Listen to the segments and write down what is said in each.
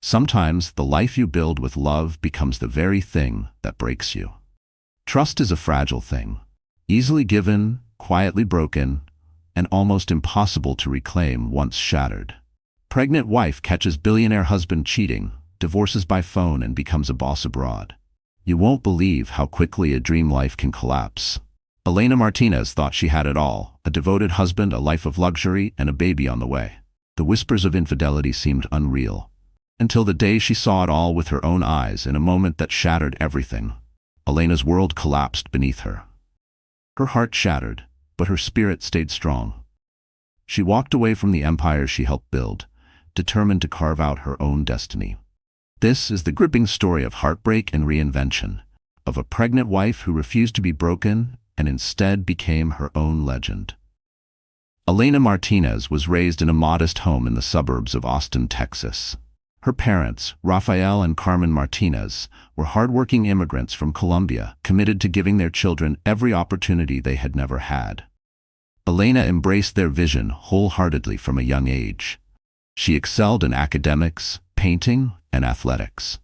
Sometimes the life you build with love becomes the very thing that breaks you. Trust is a fragile thing, easily given, quietly broken, and almost impossible to reclaim once shattered. Pregnant wife catches billionaire husband cheating, divorces by phone and becomes a boss abroad. You won't believe how quickly a dream life can collapse. Elena Martinez thought she had it all, a devoted husband, a life of luxury, and a baby on the way. The whispers of infidelity seemed unreal, until the day she saw it all with her own eyes in a moment that shattered everything. Elena's world collapsed beneath her. Her heart shattered, but her spirit stayed strong. She walked away from the empire she helped build, determined to carve out her own destiny. This is the gripping story of heartbreak and reinvention, of a pregnant wife who refused to be broken and instead became her own legend. Elena Martinez was raised in a modest home in the suburbs of Austin, Texas. Her parents, Rafael and Carmen Martinez, were hardworking immigrants from Colombia, committed to giving their children every opportunity they had never had. Elena embraced their vision wholeheartedly from a young age. She excelled in academics, painting, and athletics.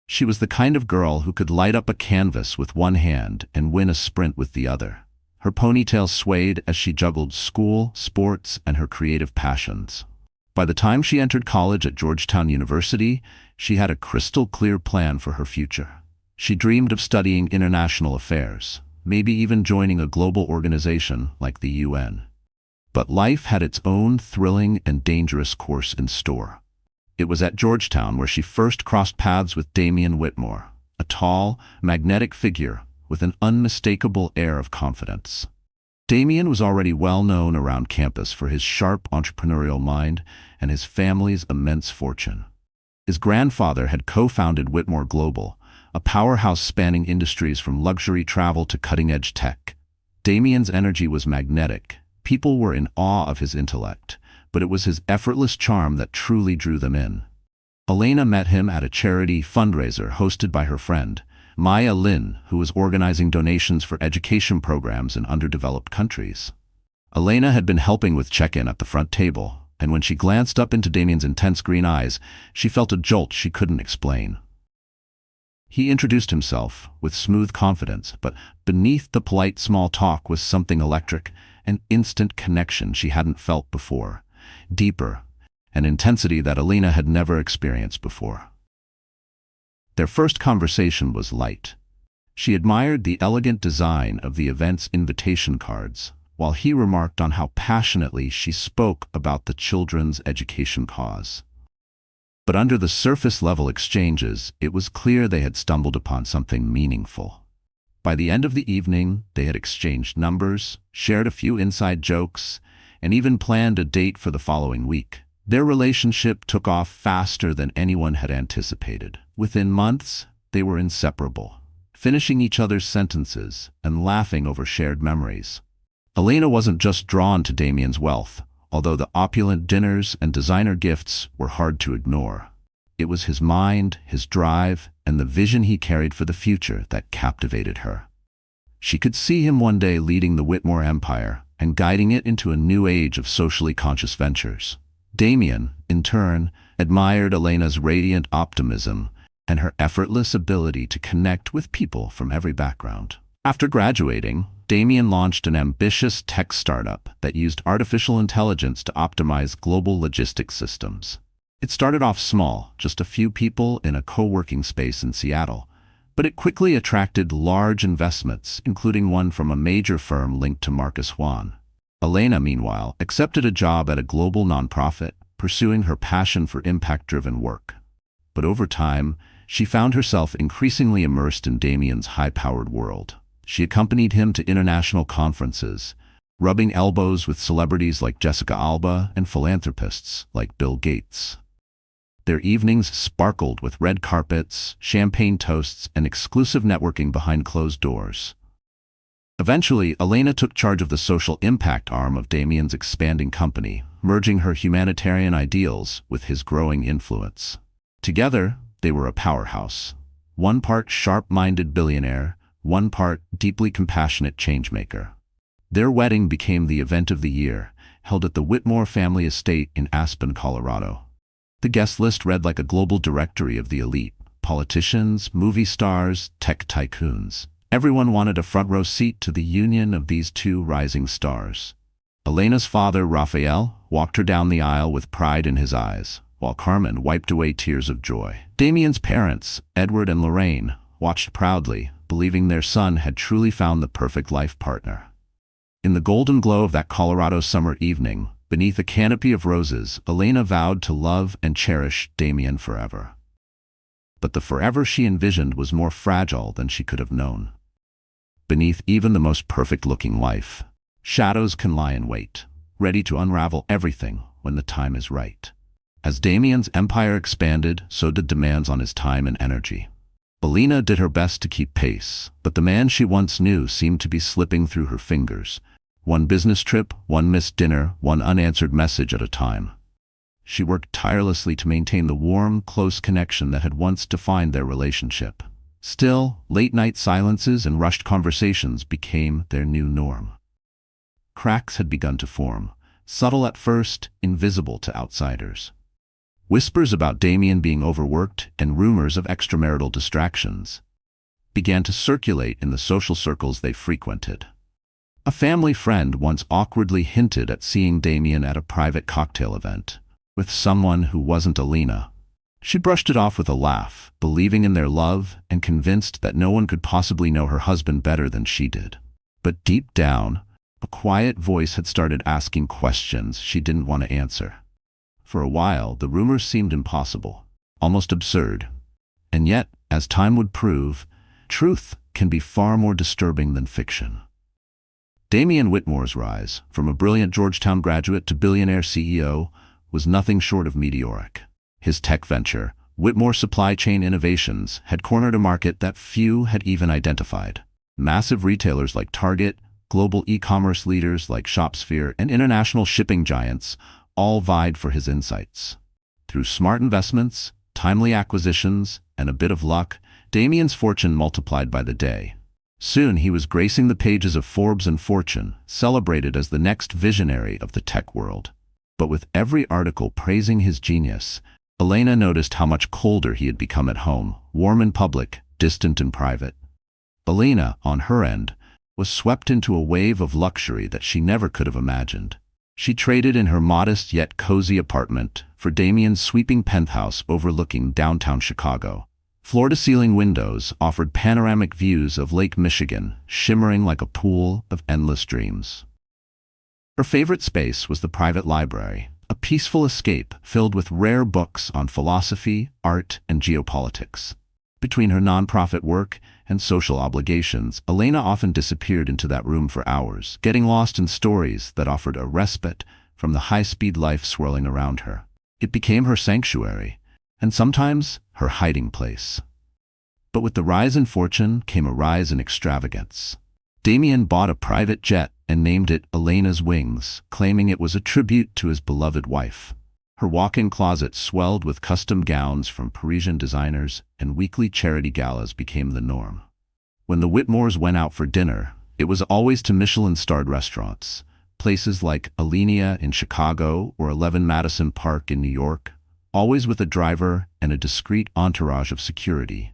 She was the kind of girl who could light up a canvas with one hand and win a sprint with the other. Her ponytail swayed as she juggled school, sports, and her creative passions. By the time she entered college at Georgetown University, she had a crystal-clear plan for her future. She dreamed of studying international affairs, maybe even joining a global organization like the UN. But life had its own thrilling and dangerous course in store. It was at Georgetown where she first crossed paths with Damian Whitmore, a tall, magnetic figure with an unmistakable air of confidence. Damian was already well known around campus for his sharp entrepreneurial mind and his family's immense fortune. His grandfather had co-founded Whitmore Global, a powerhouse spanning industries from luxury travel to cutting-edge tech. Damian's energy was magnetic. People were in awe of his intellect, but it was his effortless charm that truly drew them in. Elena met him at a charity fundraiser hosted by her friend, Maya Lin, who was organizing donations for education programs in underdeveloped countries. Elena had been helping with check-in at the front table, and when she glanced up into Damian's intense green eyes, she felt a jolt she couldn't explain. He introduced himself with smooth confidence, but beneath the polite small talk was something electric, an instant connection she hadn't felt before, deeper, an intensity that Elena had never experienced before. Their first conversation was light. She admired the elegant design of the event's invitation cards, while he remarked on how passionately she spoke about the children's education cause. But under the surface-level exchanges, it was clear they had stumbled upon something meaningful. By the end of the evening, they had exchanged numbers, shared a few inside jokes, and even planned a date for the following week. Their relationship took off faster than anyone had anticipated. Within months, they were inseparable, finishing each other's sentences and laughing over shared memories. Elena wasn't just drawn to Damian's wealth, although the opulent dinners and designer gifts were hard to ignore. It was his mind, his drive, and the vision he carried for the future that captivated her. She could see him one day leading the Whitmore empire and guiding it into a new age of socially conscious ventures. Damian, in turn, admired Elena's radiant optimism and her effortless ability to connect with people from every background. After graduating, Damian launched an ambitious tech startup that used artificial intelligence to optimize global logistics systems. It started off small, just a few people in a co-working space in Seattle, but it quickly attracted large investments, including one from a major firm linked to Marcus Juan. Elena, meanwhile, accepted a job at a global nonprofit, pursuing her passion for impact-driven work. But over time, she found herself increasingly immersed in Damian's high-powered world. She accompanied him to international conferences, rubbing elbows with celebrities like Jessica Alba and philanthropists like Bill Gates. Their evenings sparkled with red carpets, champagne toasts, and exclusive networking behind closed doors. Eventually, Elena took charge of the social impact arm of Damian's expanding company, merging her humanitarian ideals with his growing influence. Together, they were a powerhouse. One part sharp-minded billionaire, one part deeply compassionate changemaker. Their wedding became the event of the year, held at the Whitmore family estate in Aspen, Colorado. The guest list read like a global directory of the elite: politicians, movie stars, tech tycoons. Everyone wanted a front-row seat to the union of these two rising stars. Elena's father, Raphael, walked her down the aisle with pride in his eyes, while Carmen wiped away tears of joy. Damien's parents, Edward and Lorraine, watched proudly, believing their son had truly found the perfect life partner. In the golden glow of that Colorado summer evening, beneath a canopy of roses, Elena vowed to love and cherish Damien forever. But the forever she envisioned was more fragile than she could have known. Beneath even the most perfect-looking life, shadows can lie in wait, ready to unravel everything when the time is right. As Damien's empire expanded, so did demands on his time and energy. Elena did her best to keep pace, but the man she once knew seemed to be slipping through her fingers. One business trip, one missed dinner, one unanswered message at a time. She worked tirelessly to maintain the warm, close connection that had once defined their relationship. Still, late-night silences and rushed conversations became their new norm. Cracks had begun to form, subtle at first, invisible to outsiders. Whispers about Damien being overworked and rumors of extramarital distractions began to circulate in the social circles they frequented. A family friend once awkwardly hinted at seeing Damien at a private cocktail event with someone who wasn't Elena. She brushed it off with a laugh, believing in their love and convinced that no one could possibly know her husband better than she did. But deep down, a quiet voice had started asking questions she didn't want to answer. For a while, the rumors seemed impossible, almost absurd. And yet, as time would prove, truth can be far more disturbing than fiction. Damien Whitmore's rise, from a brilliant Georgetown graduate to billionaire CEO, was nothing short of meteoric. His tech venture, Whitmore Supply Chain Innovations, had cornered a market that few had even identified. Massive retailers like Target, global e-commerce leaders like ShopSphere, and international shipping giants all vied for his insights. Through smart investments, timely acquisitions, and a bit of luck, Damien's fortune multiplied by the day. Soon he was gracing the pages of Forbes and Fortune, celebrated as the next visionary of the tech world. But with every article praising his genius, Elena noticed how much colder he had become at home, warm in public, distant in private. Elena, on her end, was swept into a wave of luxury that she never could have imagined. She traded in her modest yet cozy apartment for Damien's sweeping penthouse overlooking downtown Chicago. Floor-to-ceiling windows offered panoramic views of Lake Michigan, shimmering like a pool of endless dreams. Her favorite space was the private library, a peaceful escape filled with rare books on philosophy, art, and geopolitics. Between her nonprofit work and social obligations, Elena often disappeared into that room for hours, getting lost in stories that offered a respite from the high-speed life swirling around her. It became her sanctuary, and sometimes her hiding place. But with the rise in fortune came a rise in extravagance. Damien bought a private jet and named it Elena's Wings, claiming it was a tribute to his beloved wife. Her walk-in closet swelled with custom gowns from Parisian designers, and weekly charity galas became the norm. When the Whitmores went out for dinner, it was always to Michelin-starred restaurants, places like Elenia in Chicago or 11 Madison Park in New York, always with a driver and a discreet entourage of security.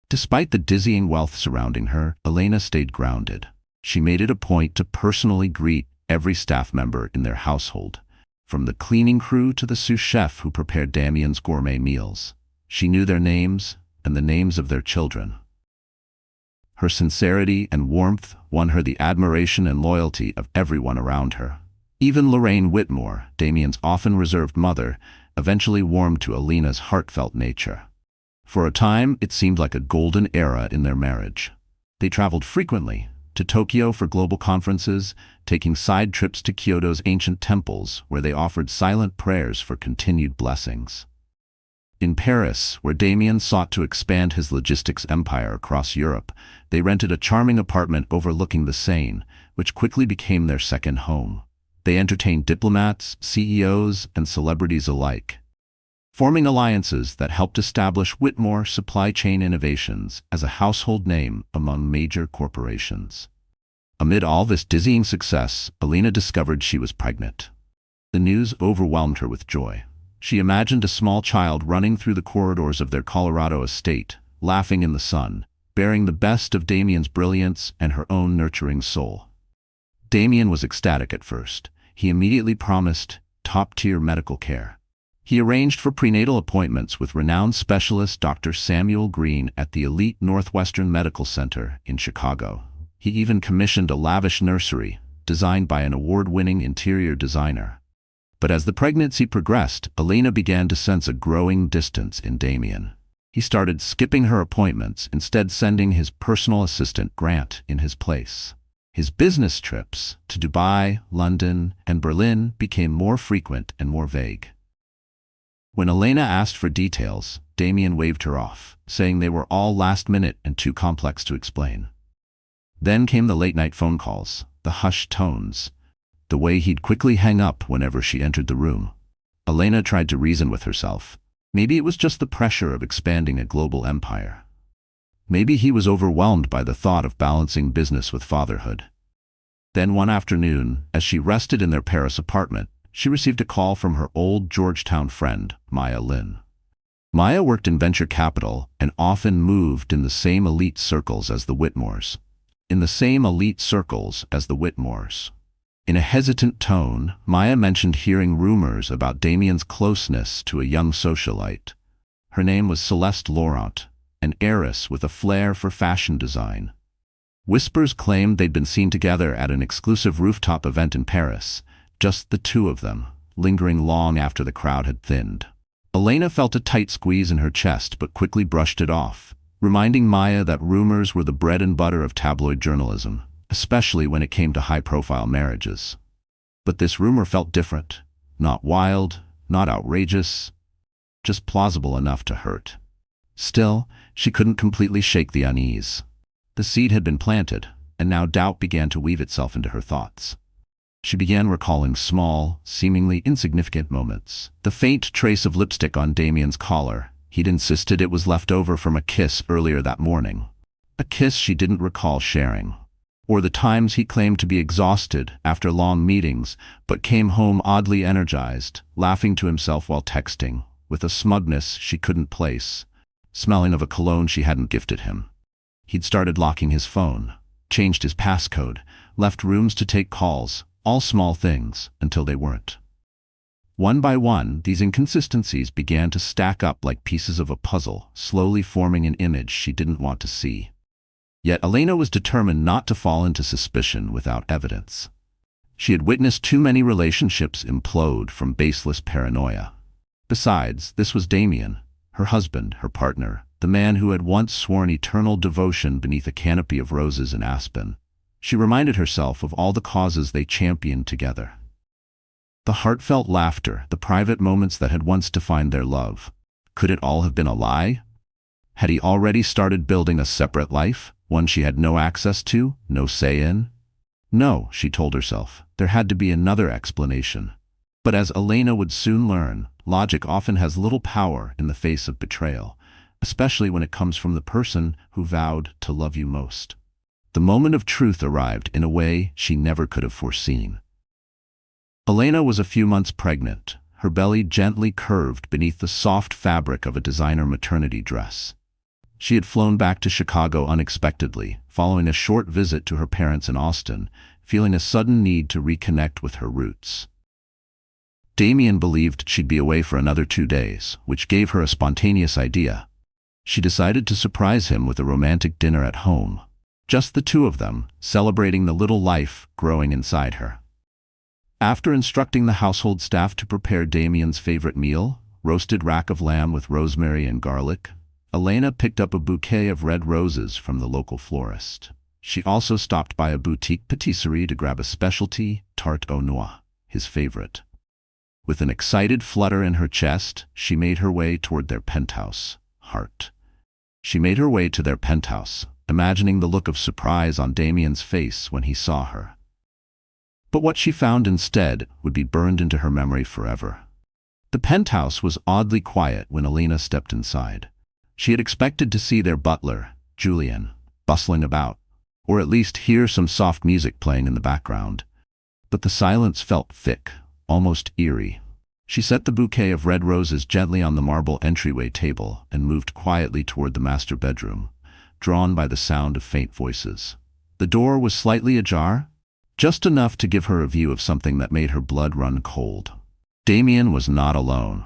Despite the dizzying wealth surrounding her, Elena stayed grounded. She made it a point to personally greet every staff member in their household, from the cleaning crew to the sous chef who prepared Damien's gourmet meals. She knew their names and the names of their children. Her sincerity and warmth won her the admiration and loyalty of everyone around her. Even Lorraine Whitmore, Damien's often reserved mother, eventually warmed to Elena's heartfelt nature. For a time, it seemed like a golden era in their marriage. They traveled frequently, to Tokyo for global conferences, taking side trips to Kyoto's ancient temples where they offered silent prayers for continued blessings. In Paris, where Damien sought to expand his logistics empire across Europe, they rented a charming apartment overlooking the Seine, which quickly became their second home. They entertained diplomats, CEOs, and celebrities alike, forming alliances that helped establish Whitmore Supply Chain Innovations as a household name among major corporations. Amid all this dizzying success, Elena discovered she was pregnant. The news overwhelmed her with joy. She imagined a small child running through the corridors of their Colorado estate, laughing in the sun, bearing the best of Damien's brilliance and her own nurturing soul. Damien was ecstatic at first. He immediately promised top-tier medical care. He arranged for prenatal appointments with renowned specialist Dr. Samuel Green at the elite Northwestern Medical Center in Chicago. He even commissioned a lavish nursery, designed by an award-winning interior designer. But as the pregnancy progressed, Elena began to sense a growing distance in Damien. He started skipping her appointments, instead sending his personal assistant Grant in his place. His business trips to Dubai, London, and Berlin became more frequent and more vague. When Elena asked for details, Damien waved her off, saying they were all last-minute and too complex to explain. Then came the late-night phone calls, the hushed tones, the way he'd quickly hang up whenever she entered the room. Elena tried to reason with herself. Maybe it was just the pressure of expanding a global empire. Maybe he was overwhelmed by the thought of balancing business with fatherhood. Then one afternoon, as she rested in their Paris apartment, she received a call from her old Georgetown friend, Maya Lin. Maya worked in venture capital and often moved in the same elite circles as the Whitmores. In a hesitant tone, Maya mentioned hearing rumors about Damien's closeness to a young socialite. Her name was Celeste Laurent, an heiress with a flair for fashion design. Whispers claimed they'd been seen together at an exclusive rooftop event in Paris, just the two of them, lingering long after the crowd had thinned. Elena felt a tight squeeze in her chest but quickly brushed it off, reminding Maya that rumors were the bread and butter of tabloid journalism, especially when it came to high-profile marriages. But this rumor felt different. Not wild, not outrageous, just plausible enough to hurt. Still, she couldn't completely shake the unease. The seed had been planted, and now doubt began to weave itself into her thoughts. She began recalling small, seemingly insignificant moments. The faint trace of lipstick on Damien's collar. He'd insisted it was left over from a kiss earlier that morning. A kiss she didn't recall sharing. Or the times he claimed to be exhausted after long meetings, but came home oddly energized, laughing to himself while texting, with a smugness she couldn't place, smelling of a cologne she hadn't gifted him. He'd started locking his phone, changed his passcode, left rooms to take calls, all small things, until they weren't. One by one, these inconsistencies began to stack up like pieces of a puzzle, slowly forming an image she didn't want to see. Yet Elena was determined not to fall into suspicion without evidence. She had witnessed too many relationships implode from baseless paranoia. Besides, this was Damien, her husband, her partner, the man who had once sworn eternal devotion beneath a canopy of roses in Aspen. She reminded herself of all the causes they championed together. The heartfelt laughter, the private moments that had once defined their love. Could it all have been a lie? Had he already started building a separate life, one she had no access to, no say in? No, she told herself, there had to be another explanation. But as Elena would soon learn, logic often has little power in the face of betrayal, especially when it comes from the person who vowed to love you most. The moment of truth arrived in a way she never could have foreseen. Elena was a few months pregnant, her belly gently curved beneath the soft fabric of a designer maternity dress. She had flown back to Chicago unexpectedly, following a short visit to her parents in Austin, feeling a sudden need to reconnect with her roots. Damien believed she'd be away for another 2 days, which gave her a spontaneous idea. She decided to surprise him with a romantic dinner at home. Just the two of them, celebrating the little life growing inside her. After instructing the household staff to prepare Damien's favorite meal, roasted rack of lamb with rosemary and garlic, Elena picked up a bouquet of red roses from the local florist. She also stopped by a boutique patisserie to grab a specialty tarte aux noix, his favorite. With an excited flutter in her chest, she made her way toward their penthouse, She made her way to their penthouse, imagining the look of surprise on Damien's face when he saw her. But what she found instead would be burned into her memory forever. The penthouse was oddly quiet when Elena stepped inside. She had expected to see their butler, Julian, bustling about, or at least hear some soft music playing in the background. But the silence felt thick, almost eerie. She set the bouquet of red roses gently on the marble entryway table and moved quietly toward the master bedroom, drawn by the sound of faint voices. The door was slightly ajar, just enough to give her a view of something that made her blood run cold. Damien was not alone.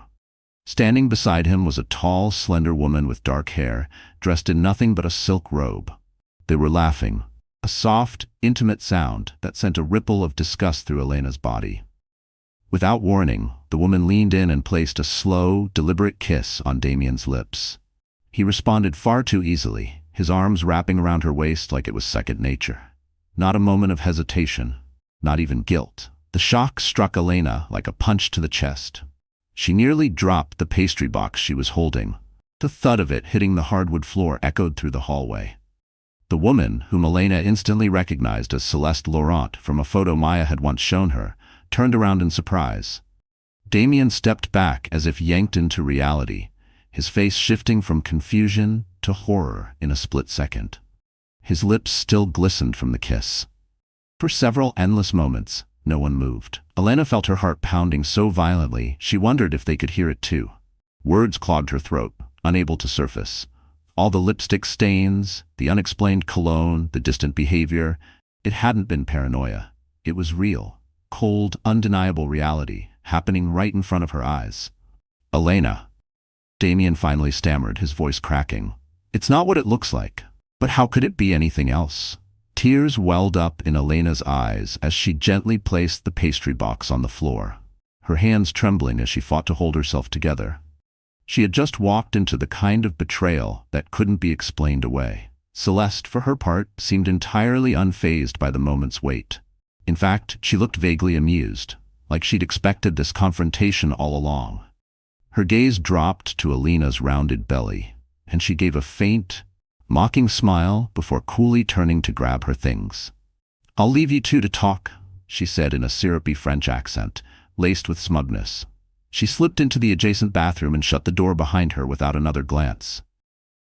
Standing beside him was a tall, slender woman with dark hair, dressed in nothing but a silk robe. They were laughing, a soft, intimate sound that sent a ripple of disgust through Elena's body. Without warning, the woman leaned in and placed a slow, deliberate kiss on Damien's lips. He responded far too easily, his arms wrapping around her waist like it was second nature. Not a moment of hesitation, not even guilt. The shock struck Elena like a punch to the chest. She nearly dropped the pastry box she was holding. The thud of it hitting the hardwood floor echoed through the hallway. The woman, whom Elena instantly recognized as Celeste Laurent from a photo Maya had once shown her, turned around in surprise. Damien stepped back as if yanked into reality, his face shifting from confusion to horror in a split second. His lips still glistened from the kiss. For several endless moments, no one moved. Elena felt her heart pounding so violently she wondered if they could hear it too. Words clogged her throat, unable to surface. All the lipstick stains, the unexplained cologne, the distant behavior. It hadn't been paranoia. It was real. Cold, undeniable reality, happening right in front of her eyes. Elena. Damien finally stammered, his voice cracking. It's not what it looks like. But how could it be anything else? Tears welled up in Elena's eyes as she gently placed the pastry box on the floor, her hands trembling as she fought to hold herself together. She had just walked into the kind of betrayal that couldn't be explained away. Celeste, for her part, seemed entirely unfazed by the moment's weight. In fact, she looked vaguely amused, like she'd expected this confrontation all along. Her gaze dropped to Elena's rounded belly, and she gave a faint, mocking smile before coolly turning to grab her things. "I'll leave you two to talk," she said in a syrupy French accent, laced with smugness. She slipped into the adjacent bathroom and shut the door behind her without another glance.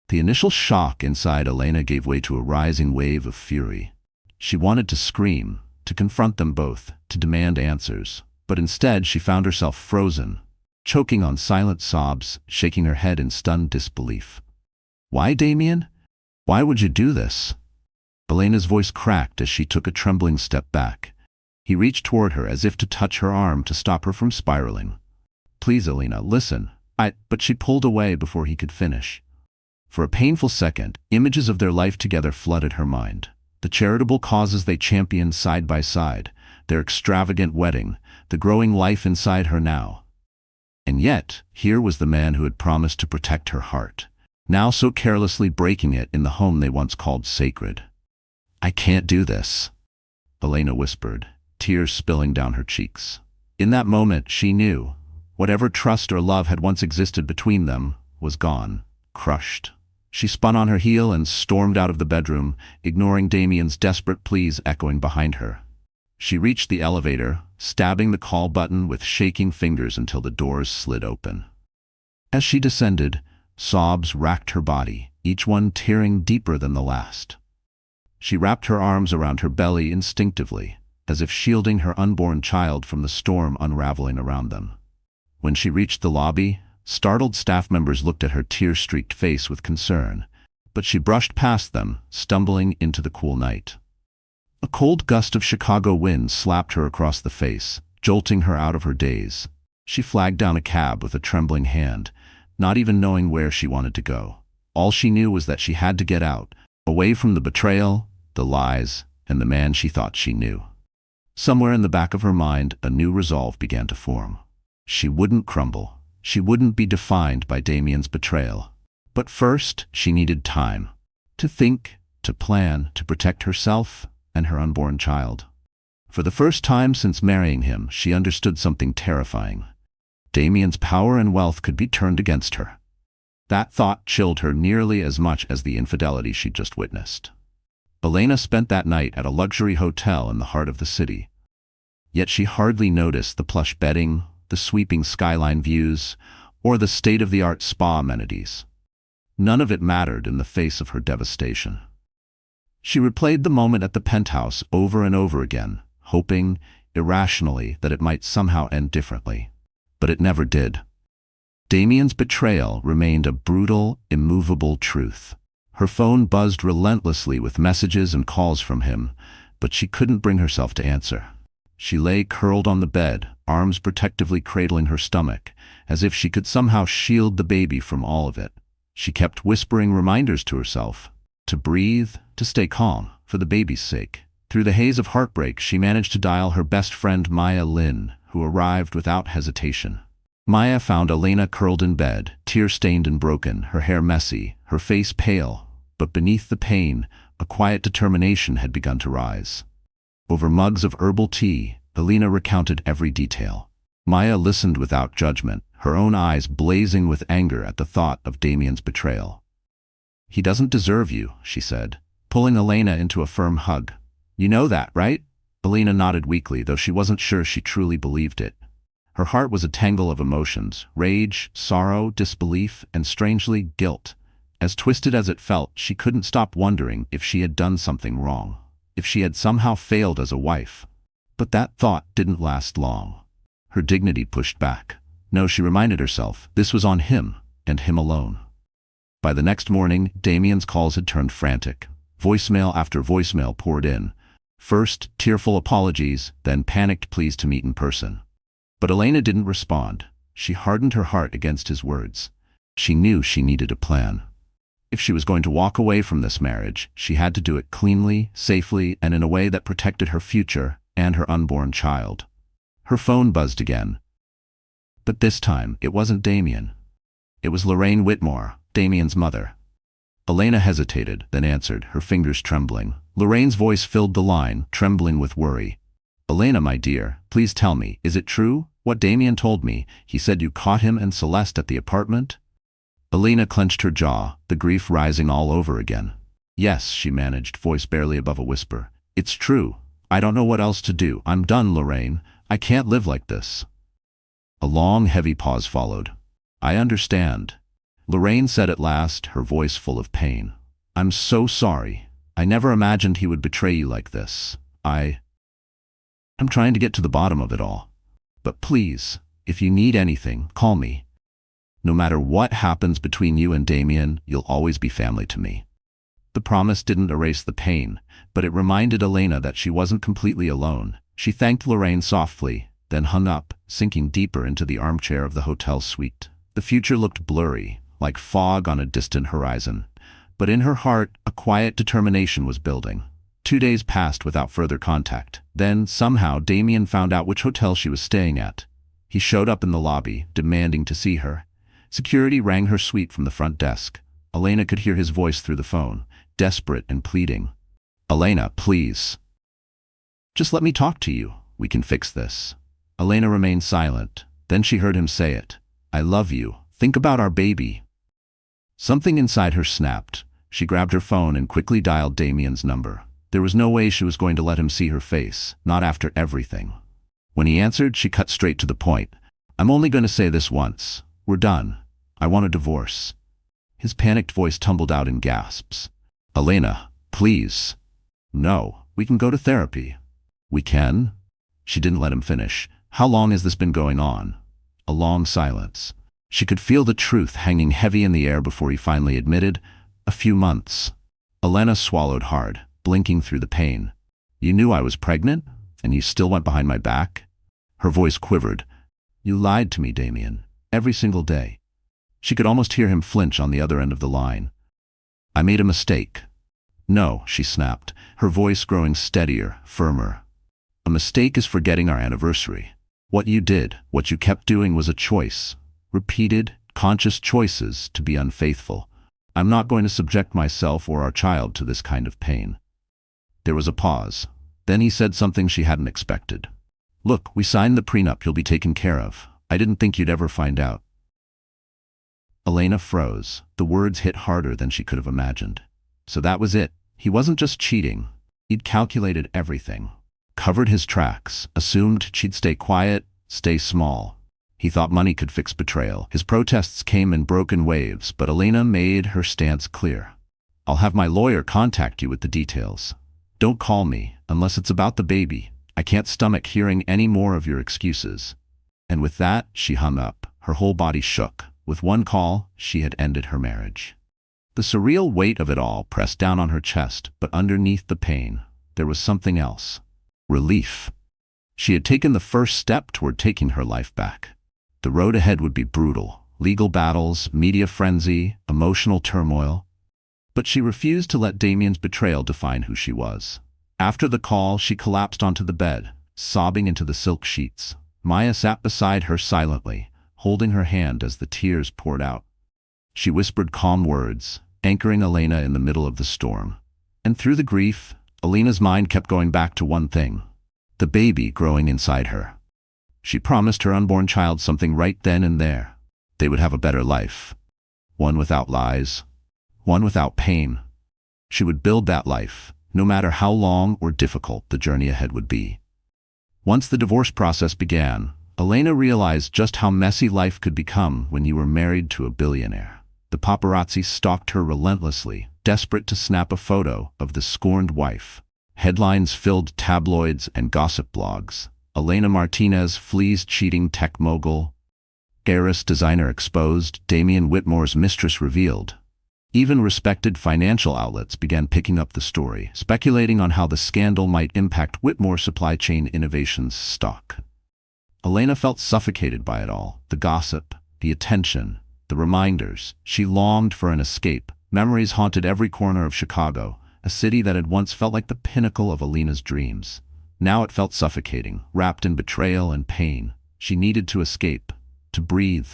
The initial shock inside Elena gave way to a rising wave of fury. She wanted to scream, to confront them both, to demand answers, but instead she found herself frozen, choking on silent sobs, shaking her head in stunned disbelief. "Why, Damien? Why would you do this?" Elena's voice cracked as she took a trembling step back. He reached toward her as if to touch her arm to stop her from spiraling. "Please, Elena, listen." But she pulled away before he could finish. For a painful second, images of their life together flooded her mind. The charitable causes they championed side by side, their extravagant wedding, the growing life inside her now. And yet, here was the man who had promised to protect her heart, now so carelessly breaking it in the home they once called sacred. "I can't do this," Elena whispered, tears spilling down her cheeks. In that moment, she knew whatever trust or love had once existed between them was gone, crushed. She spun on her heel and stormed out of the bedroom, ignoring Damien's desperate pleas echoing behind her. She reached the elevator, stabbing the call button with shaking fingers until the doors slid open. As she descended, sobs racked her body, each one tearing deeper than the last. She wrapped her arms around her belly instinctively, as if shielding her unborn child from the storm unraveling around them. When she reached the lobby, startled staff members looked at her tear-streaked face with concern, but she brushed past them, stumbling into the cool night. A cold gust of Chicago wind slapped her across the face, jolting her out of her daze. She flagged down a cab with a trembling hand, not even knowing where she wanted to go. All she knew was that she had to get out, away from the betrayal, the lies, and the man she thought she knew. Somewhere in the back of her mind, a new resolve began to form. She wouldn't crumble. She wouldn't be defined by Damien's betrayal. But first, she needed time. To think, to plan, to protect herself and her unborn child. For the first time since marrying him, she understood something terrifying. Damien's power and wealth could be turned against her. That thought chilled her nearly as much as the infidelity she'd just witnessed. Elena spent that night at a luxury hotel in the heart of the city. Yet she hardly noticed the plush bedding, the sweeping skyline views, or the state-of-the-art spa amenities. None of it mattered in the face of her devastation. She replayed the moment at the penthouse over and over again, hoping, irrationally, that it might somehow end differently. but it never did. Damien's betrayal remained a brutal, immovable truth. Her phone buzzed relentlessly with messages and calls from him, but she couldn't bring herself to answer. She lay curled on the bed, arms protectively cradling her stomach, as if she could somehow shield the baby from all of it. She kept whispering reminders to herself, to breathe, to stay calm, for the baby's sake. Through the haze of heartbreak, she managed to dial her best friend Milan, who arrived without hesitation. Maya found Elena curled in bed, tear-stained and broken, her hair messy, her face pale, but beneath the pain, a quiet determination had begun to rise. Over mugs of herbal tea, Elena recounted every detail. Maya listened without judgment, her own eyes blazing with anger at the thought of Damien's betrayal. "He doesn't deserve you," she said, pulling Elena into a firm hug. "You know that, right?" Elena nodded weakly, though she wasn't sure she truly believed it. Her heart was a tangle of emotions, rage, sorrow, disbelief, and strangely, guilt. As twisted as it felt, she couldn't stop wondering if she had done something wrong, if she had somehow failed as a wife. But that thought didn't last long. Her dignity pushed back. No, she reminded herself, this was on him, and him alone. By the next morning, Damien's calls had turned frantic. Voicemail after voicemail poured in. First, tearful apologies, then panicked pleas to meet in person. But Elena didn't respond. She hardened her heart against his words. She knew she needed a plan. If she was going to walk away from this marriage, she had to do it cleanly, safely, and in a way that protected her future and her unborn child. Her phone buzzed again. But this time, it wasn't Damien. It was Lorraine Whitmore, Damien's mother. Elena hesitated, then answered, her fingers trembling. Lorraine's voice filled the line, trembling with worry. "Elena, my dear, please tell me, is it true? What Damien told me, he said you caught him and Celeste at the apartment?" Elena clenched her jaw, the grief rising all over again. "Yes," she managed, voice barely above a whisper. "It's true. I don't know what else to do. I'm done, Lorraine. I can't live like this." A long, heavy pause followed. "I understand," Lorraine said at last, her voice full of pain. "I'm so sorry. I never imagined he would betray you like this. I'm trying to get to the bottom of it all. But please, if you need anything, call me. No matter what happens between you and Damien, you'll always be family to me." The promise didn't erase the pain, but it reminded Elena that she wasn't completely alone. She thanked Lorraine softly, then hung up, sinking deeper into the armchair of the hotel suite. The future looked blurry, like fog on a distant horizon. But in her heart, a quiet determination was building. 2 days passed without further contact. Then, somehow, Damien found out which hotel she was staying at. He showed up in the lobby, demanding to see her. Security rang her suite from the front desk. Elena could hear his voice through the phone, desperate and pleading. "Elena, please. Just let me talk to you. We can fix this." Elena remained silent. Then she heard him say it. "I love you. Think about our baby." Something inside her snapped. She grabbed her phone and quickly dialed Damien's number. There was no way she was going to let him see her face, not after everything. When he answered, she cut straight to the point. "I'm only going to say this once. We're done. I want a divorce." His panicked voice tumbled out in gasps. "Elena, please." "No, we can go to therapy." "We can?" She didn't let him finish. "How long has this been going on?" A long silence. She could feel the truth hanging heavy in the air before he finally admitted, "A few months." Elena swallowed hard, blinking through the pain. "You knew I was pregnant, and you still went behind my back?" Her voice quivered. "You lied to me, Damien, every single day." She could almost hear him flinch on the other end of the line. "I made a mistake." "No," she snapped, her voice growing steadier, firmer. "A mistake is forgetting our anniversary. What you did, what you kept doing was a choice. Repeated, conscious choices to be unfaithful. I'm not going to subject myself or our child to this kind of pain." There was a pause. Then he said something she hadn't expected. "Look, we signed the prenup. You'll be taken care of. I didn't think you'd ever find out." Elena froze. The words hit harder than she could have imagined. So that was it. He wasn't just cheating. He'd calculated everything. Covered his tracks, assumed she'd stay quiet, stay small. He thought money could fix betrayal. His protests came in broken waves, but Elena made her stance clear. "I'll have my lawyer contact you with the details. Don't call me, unless it's about the baby. I can't stomach hearing any more of your excuses." And with that, she hung up. Her whole body shook. With one call, she had ended her marriage. The surreal weight of it all pressed down on her chest, but underneath the pain, there was something else. Relief. She had taken the first step toward taking her life back. The road ahead would be brutal. Legal battles, media frenzy, emotional turmoil. But she refused to let Damien's betrayal define who she was. After the call, she collapsed onto the bed, sobbing into the silk sheets. Maya sat beside her silently, holding her hand as the tears poured out. She whispered calm words, anchoring Elena in the middle of the storm. And through the grief, Elena's mind kept going back to one thing: the baby growing inside her. She promised her unborn child something right then and there. They would have a better life. One without lies. One without pain. She would build that life, no matter how long or difficult the journey ahead would be. Once the divorce process began, Elena realized just how messy life could become when you were married to a billionaire. The paparazzi stalked her relentlessly, desperate to snap a photo of the scorned wife. Headlines filled tabloids and gossip blogs. Elena Martinez flees cheating tech mogul. Heiress designer exposed. Damien Whitmore's mistress revealed. Even respected financial outlets began picking up the story, speculating on how the scandal might impact Whitmore Supply Chain Innovations' stock. Elena felt suffocated by it all. The gossip, the attention, the reminders. She longed for an escape. Memories haunted every corner of Chicago, a city that had once felt like the pinnacle of Elena's dreams. Now it felt suffocating, wrapped in betrayal and pain. She needed to escape, to breathe,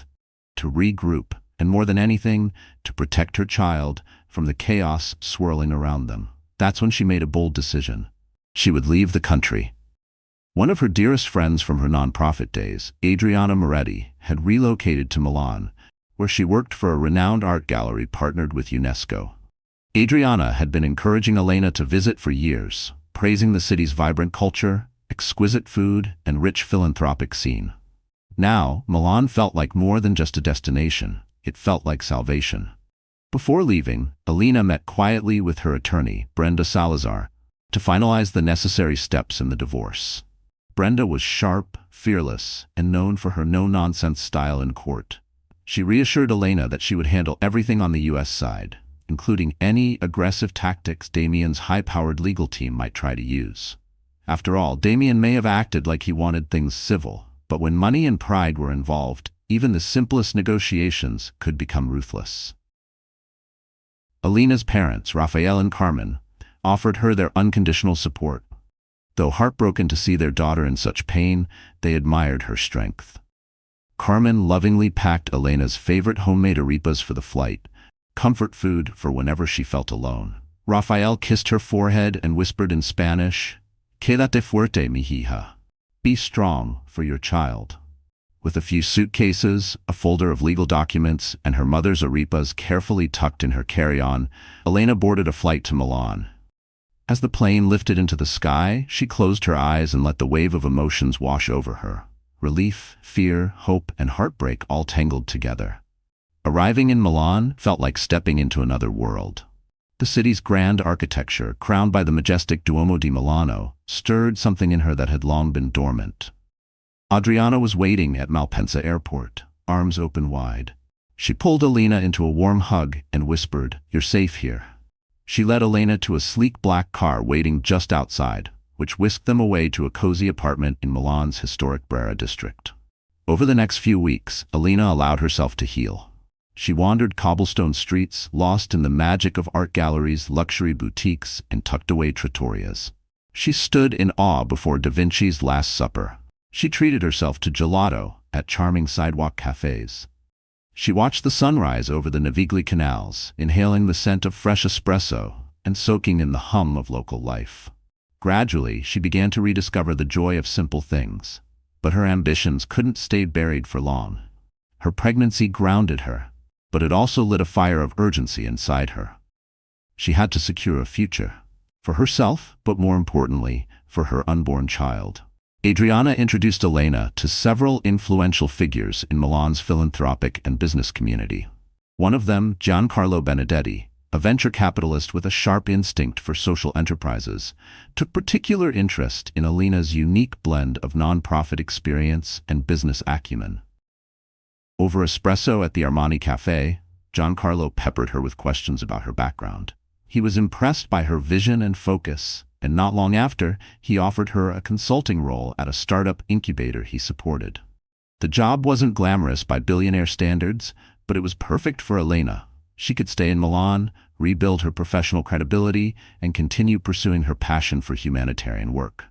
to regroup, and more than anything, to protect her child from the chaos swirling around them. That's when she made a bold decision. She would leave the country. One of her dearest friends from her nonprofit days, Adriana Moretti, had relocated to Milan, where she worked for a renowned art gallery partnered with UNESCO. Adriana had been encouraging Elena to visit for years, praising the city's vibrant culture, exquisite food, and rich philanthropic scene. Now, Milan felt like more than just a destination. It felt like salvation. Before leaving, Elena met quietly with her attorney, Brenda Salazar, to finalize the necessary steps in the divorce. Brenda was sharp, fearless, and known for her no-nonsense style in court. She reassured Elena that she would handle everything on the U.S. side, including any aggressive tactics Damien's high-powered legal team might try to use. After all, Damien may have acted like he wanted things civil, but when money and pride were involved, even the simplest negotiations could become ruthless. Elena's parents, Rafael and Carmen, offered her their unconditional support. Though heartbroken to see their daughter in such pain, they admired her strength. Carmen lovingly packed Elena's favorite homemade arepas for the flight, comfort food for whenever she felt alone. Rafael kissed her forehead and whispered in Spanish, "Quédate fuerte, mi hija." Be strong for your child. With a few suitcases, a folder of legal documents, and her mother's arepas carefully tucked in her carry-on, Elena boarded a flight to Milan. As the plane lifted into the sky, she closed her eyes and let the wave of emotions wash over her. Relief, fear, hope, and heartbreak all tangled together. Arriving in Milan felt like stepping into another world. The city's grand architecture, crowned by the majestic Duomo di Milano, stirred something in her that had long been dormant. Adriana was waiting at Malpensa Airport, arms open wide. She pulled Elena into a warm hug and whispered, "You're safe here." She led Elena to a sleek black car waiting just outside, which whisked them away to a cozy apartment in Milan's historic Brera district. Over the next few weeks, Elena allowed herself to heal. She wandered cobblestone streets, lost in the magic of art galleries, luxury boutiques, and tucked-away trattorias. She stood in awe before Da Vinci's Last Supper. She treated herself to gelato at charming sidewalk cafes. She watched the sunrise over the Navigli canals, inhaling the scent of fresh espresso and soaking in the hum of local life. Gradually, she began to rediscover the joy of simple things. But her ambitions couldn't stay buried for long. Her pregnancy grounded her, but it also lit a fire of urgency inside her. She had to secure a future. For herself, but more importantly, for her unborn child. Adriana introduced Elena to several influential figures in Milan's philanthropic and business community. One of them, Giancarlo Benedetti, a venture capitalist with a sharp instinct for social enterprises, took particular interest in Elena's unique blend of nonprofit experience and business acumen. Over espresso at the Armani Cafe, Giancarlo peppered her with questions about her background. He was impressed by her vision and focus, and not long after, he offered her a consulting role at a startup incubator he supported. The job wasn't glamorous by billionaire standards, but it was perfect for Elena. She could stay in Milan, rebuild her professional credibility, and continue pursuing her passion for humanitarian work.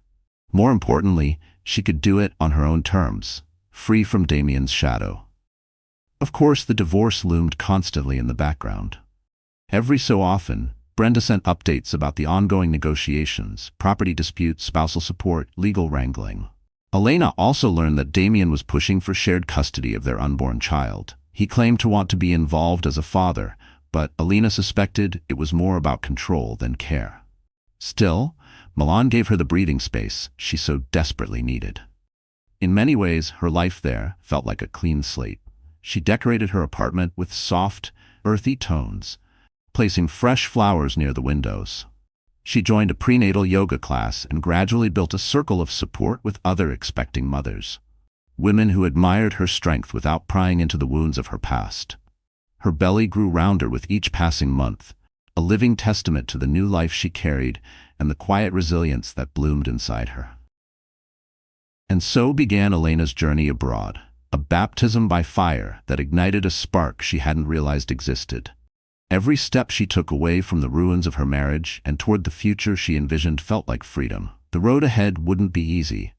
More importantly, she could do it on her own terms, free from Damien's shadow. Of course, the divorce loomed constantly in the background. Every so often, Brenda sent updates about the ongoing negotiations, property disputes, spousal support, legal wrangling. Elena also learned that Damien was pushing for shared custody of their unborn child. He claimed to want to be involved as a father, but Elena suspected it was more about control than care. Still, Milan gave her the breathing space she so desperately needed. In many ways, her life there felt like a clean slate. She decorated her apartment with soft, earthy tones, placing fresh flowers near the windows. She joined a prenatal yoga class and gradually built a circle of support with other expecting mothers, women who admired her strength without prying into the wounds of her past. Her belly grew rounder with each passing month, a living testament to the new life she carried and the quiet resilience that bloomed inside her. And so began Elena's journey abroad, a baptism by fire that ignited a spark she hadn't realized existed. Every step she took away from the ruins of her marriage and toward the future she envisioned felt like freedom. The road ahead wouldn't be easy,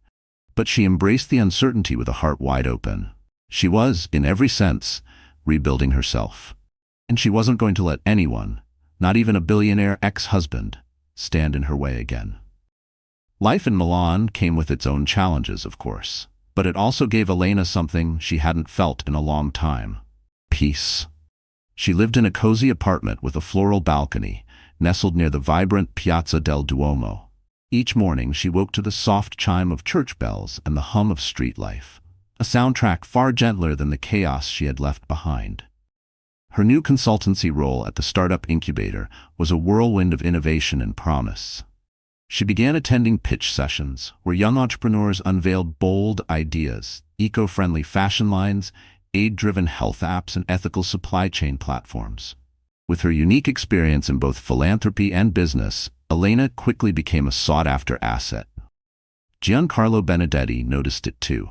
but she embraced the uncertainty with a heart wide open. She was, in every sense, rebuilding herself. And she wasn't going to let anyone, not even a billionaire ex-husband, stand in her way again. Life in Milan came with its own challenges, of course, but it also gave Elena something she hadn't felt in a long time: peace. She lived in a cozy apartment with a floral balcony, nestled near the vibrant Piazza del Duomo. Each morning she woke to the soft chime of church bells and the hum of street life, a soundtrack far gentler than the chaos she had left behind. Her new consultancy role at the startup incubator was a whirlwind of innovation and promise. She began attending pitch sessions, where young entrepreneurs unveiled bold ideas, eco-friendly fashion lines, aid-driven health apps, and ethical supply chain platforms. With her unique experience in both philanthropy and business, Elena quickly became a sought-after asset. Giancarlo Benedetti noticed it too.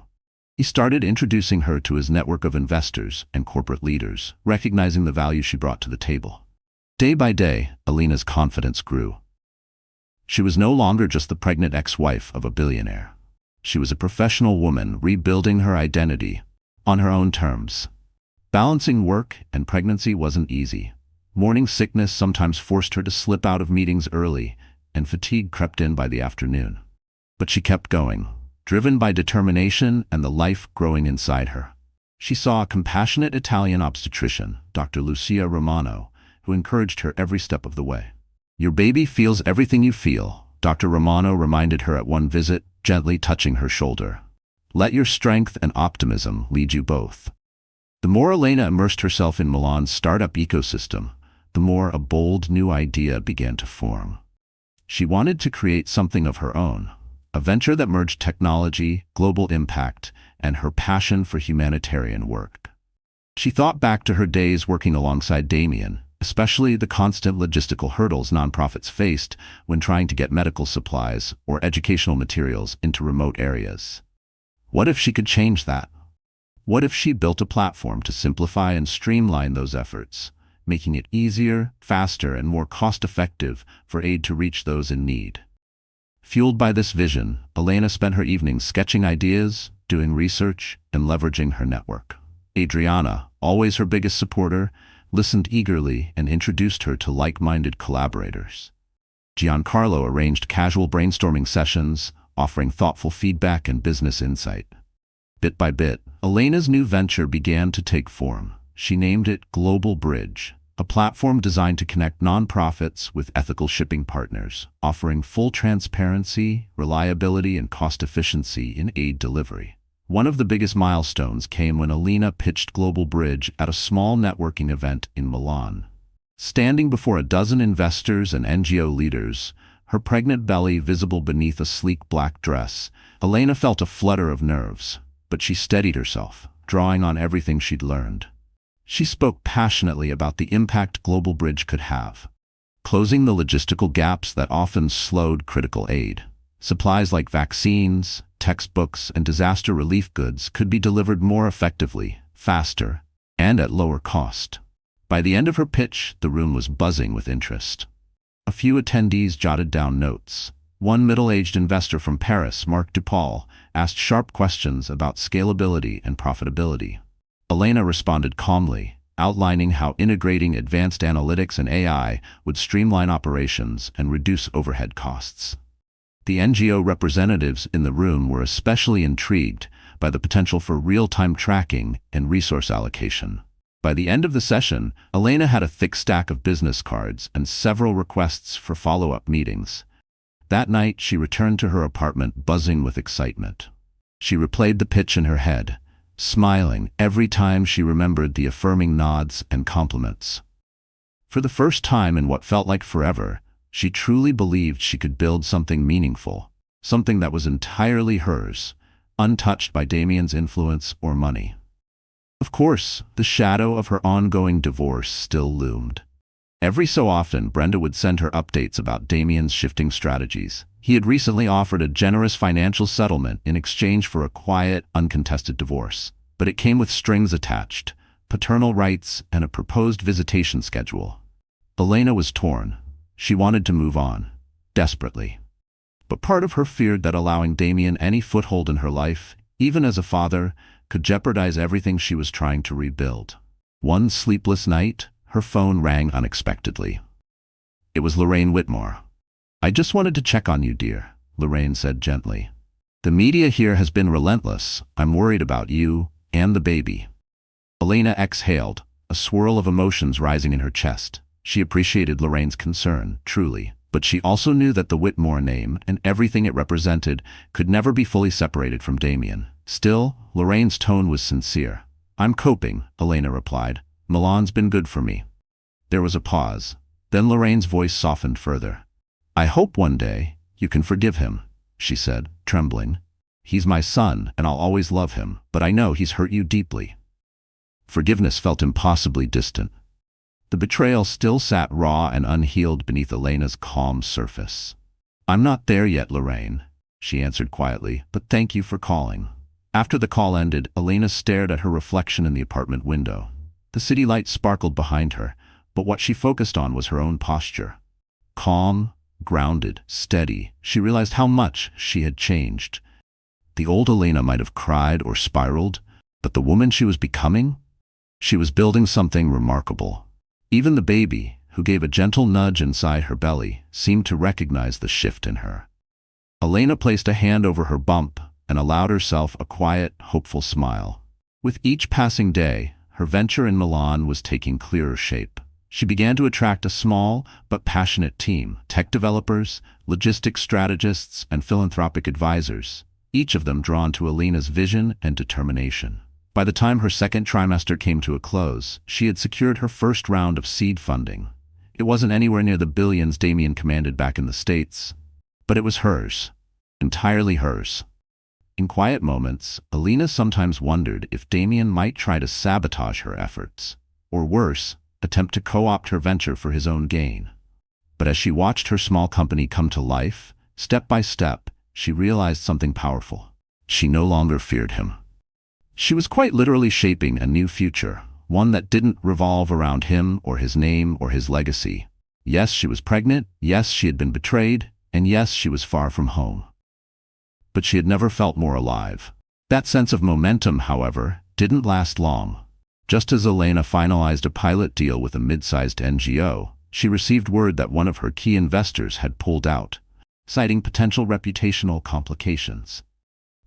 He started introducing her to his network of investors and corporate leaders, recognizing the value she brought to the table. Day by day, Elena's confidence grew. She was no longer just the pregnant ex-wife of a billionaire. She was a professional woman rebuilding her identity on her own terms. Balancing work and pregnancy wasn't easy. Morning sickness sometimes forced her to slip out of meetings early, and fatigue crept in by the afternoon. But she kept going, driven by determination and the life growing inside her. She saw a compassionate Italian obstetrician, Dr. Lucia Romano, who encouraged her every step of the way. "Your baby feels everything you feel," Dr. Romano reminded her at one visit, gently touching her shoulder. "Let your strength and optimism lead you both." The more Elena immersed herself in Milan's startup ecosystem, the more a bold new idea began to form. She wanted to create something of her own, a venture that merged technology, global impact, and her passion for humanitarian work. She thought back to her days working alongside Damien, especially the constant logistical hurdles nonprofits faced when trying to get medical supplies or educational materials into remote areas. What if she could change that? What if she built a platform to simplify and streamline those efforts, making it easier, faster, and more cost-effective for aid to reach those in need? Fueled by this vision, Elena spent her evenings sketching ideas, doing research, and leveraging her network. Adriana, always her biggest supporter, listened eagerly and introduced her to like-minded collaborators. Giancarlo arranged casual brainstorming sessions, offering thoughtful feedback and business insight. Bit by bit, Elena's new venture began to take form. She named it Global Bridge, a platform designed to connect nonprofits with ethical shipping partners, offering full transparency, reliability, and cost efficiency in aid delivery. One of the biggest milestones came when Elena pitched Global Bridge at a small networking event in Milan. Standing before a dozen investors and NGO leaders, her pregnant belly visible beneath a sleek black dress, Elena felt a flutter of nerves, but she steadied herself, drawing on everything she'd learned. She spoke passionately about the impact Global Bridge could have, closing the logistical gaps that often slowed critical aid. Supplies like vaccines, textbooks, and disaster relief goods could be delivered more effectively, faster, and at lower cost. By the end of her pitch, the room was buzzing with interest. A few attendees jotted down notes. One middle-aged investor from Paris, Marc Dupaul, asked sharp questions about scalability and profitability. Elena responded calmly, outlining how integrating advanced analytics and AI would streamline operations and reduce overhead costs. The NGO representatives in the room were especially intrigued by the potential for real-time tracking and resource allocation. By the end of the session, Elena had a thick stack of business cards and several requests for follow-up meetings. That night, she returned to her apartment buzzing with excitement. She replayed the pitch in her head, smiling every time she remembered the affirming nods and compliments. For the first time in what felt like forever, she truly believed she could build something meaningful, something that was entirely hers, untouched by Damien's influence or money. Of course, the shadow of her ongoing divorce still loomed. Every so often, Brenda would send her updates about Damien's shifting strategies. He had recently offered a generous financial settlement in exchange for a quiet, uncontested divorce. But it came with strings attached, paternal rights, and a proposed visitation schedule. Elena was torn. She wanted to move on, desperately. But part of her feared that allowing Damien any foothold in her life, even as a father, could jeopardize everything she was trying to rebuild. One sleepless night, her phone rang unexpectedly. It was Lorraine Whitmore. "I just wanted to check on you, dear," Lorraine said gently. "The media here has been relentless. I'm worried about you and the baby." Elena exhaled, a swirl of emotions rising in her chest. She appreciated Lorraine's concern, truly, but she also knew that the Whitmore name and everything it represented could never be fully separated from Damien. Still, Lorraine's tone was sincere. "I'm coping," Elena replied. "Milan's been good for me." There was a pause. Then Lorraine's voice softened further. "I hope one day you can forgive him," she said, trembling. "He's my son, and I'll always love him, but I know he's hurt you deeply." Forgiveness felt impossibly distant. The betrayal still sat raw and unhealed beneath Elena's calm surface. "I'm not there yet, Lorraine," she answered quietly, "but thank you for calling." After the call ended, Elena stared at her reflection in the apartment window. The city lights sparkled behind her, but what she focused on was her own posture. Calm, grounded, steady, she realized how much she had changed. The old Elena might have cried or spiraled, but the woman she was becoming? She was building something remarkable. Even the baby, who gave a gentle nudge inside her belly, seemed to recognize the shift in her. Elena placed a hand over her bump and allowed herself a quiet, hopeful smile. With each passing day, her venture in Milan was taking clearer shape. She began to attract a small but passionate team, tech developers, logistics strategists, and philanthropic advisors, each of them drawn to Elena's vision and determination. By the time her second trimester came to a close, she had secured her first round of seed funding. It wasn't anywhere near the billions Damien commanded back in the States, but it was hers, entirely hers. In quiet moments, Elena sometimes wondered if Damien might try to sabotage her efforts, or worse, attempt to co-opt her venture for his own gain. But as she watched her small company come to life, step by step, she realized something powerful. She no longer feared him. She was quite literally shaping a new future, one that didn't revolve around him or his name or his legacy. Yes, she was pregnant, yes, she had been betrayed, and yes, she was far from home. But she had never felt more alive. That sense of momentum, however, didn't last long. Just as Elena finalized a pilot deal with a mid-sized NGO, she received word that one of her key investors had pulled out, citing potential reputational complications.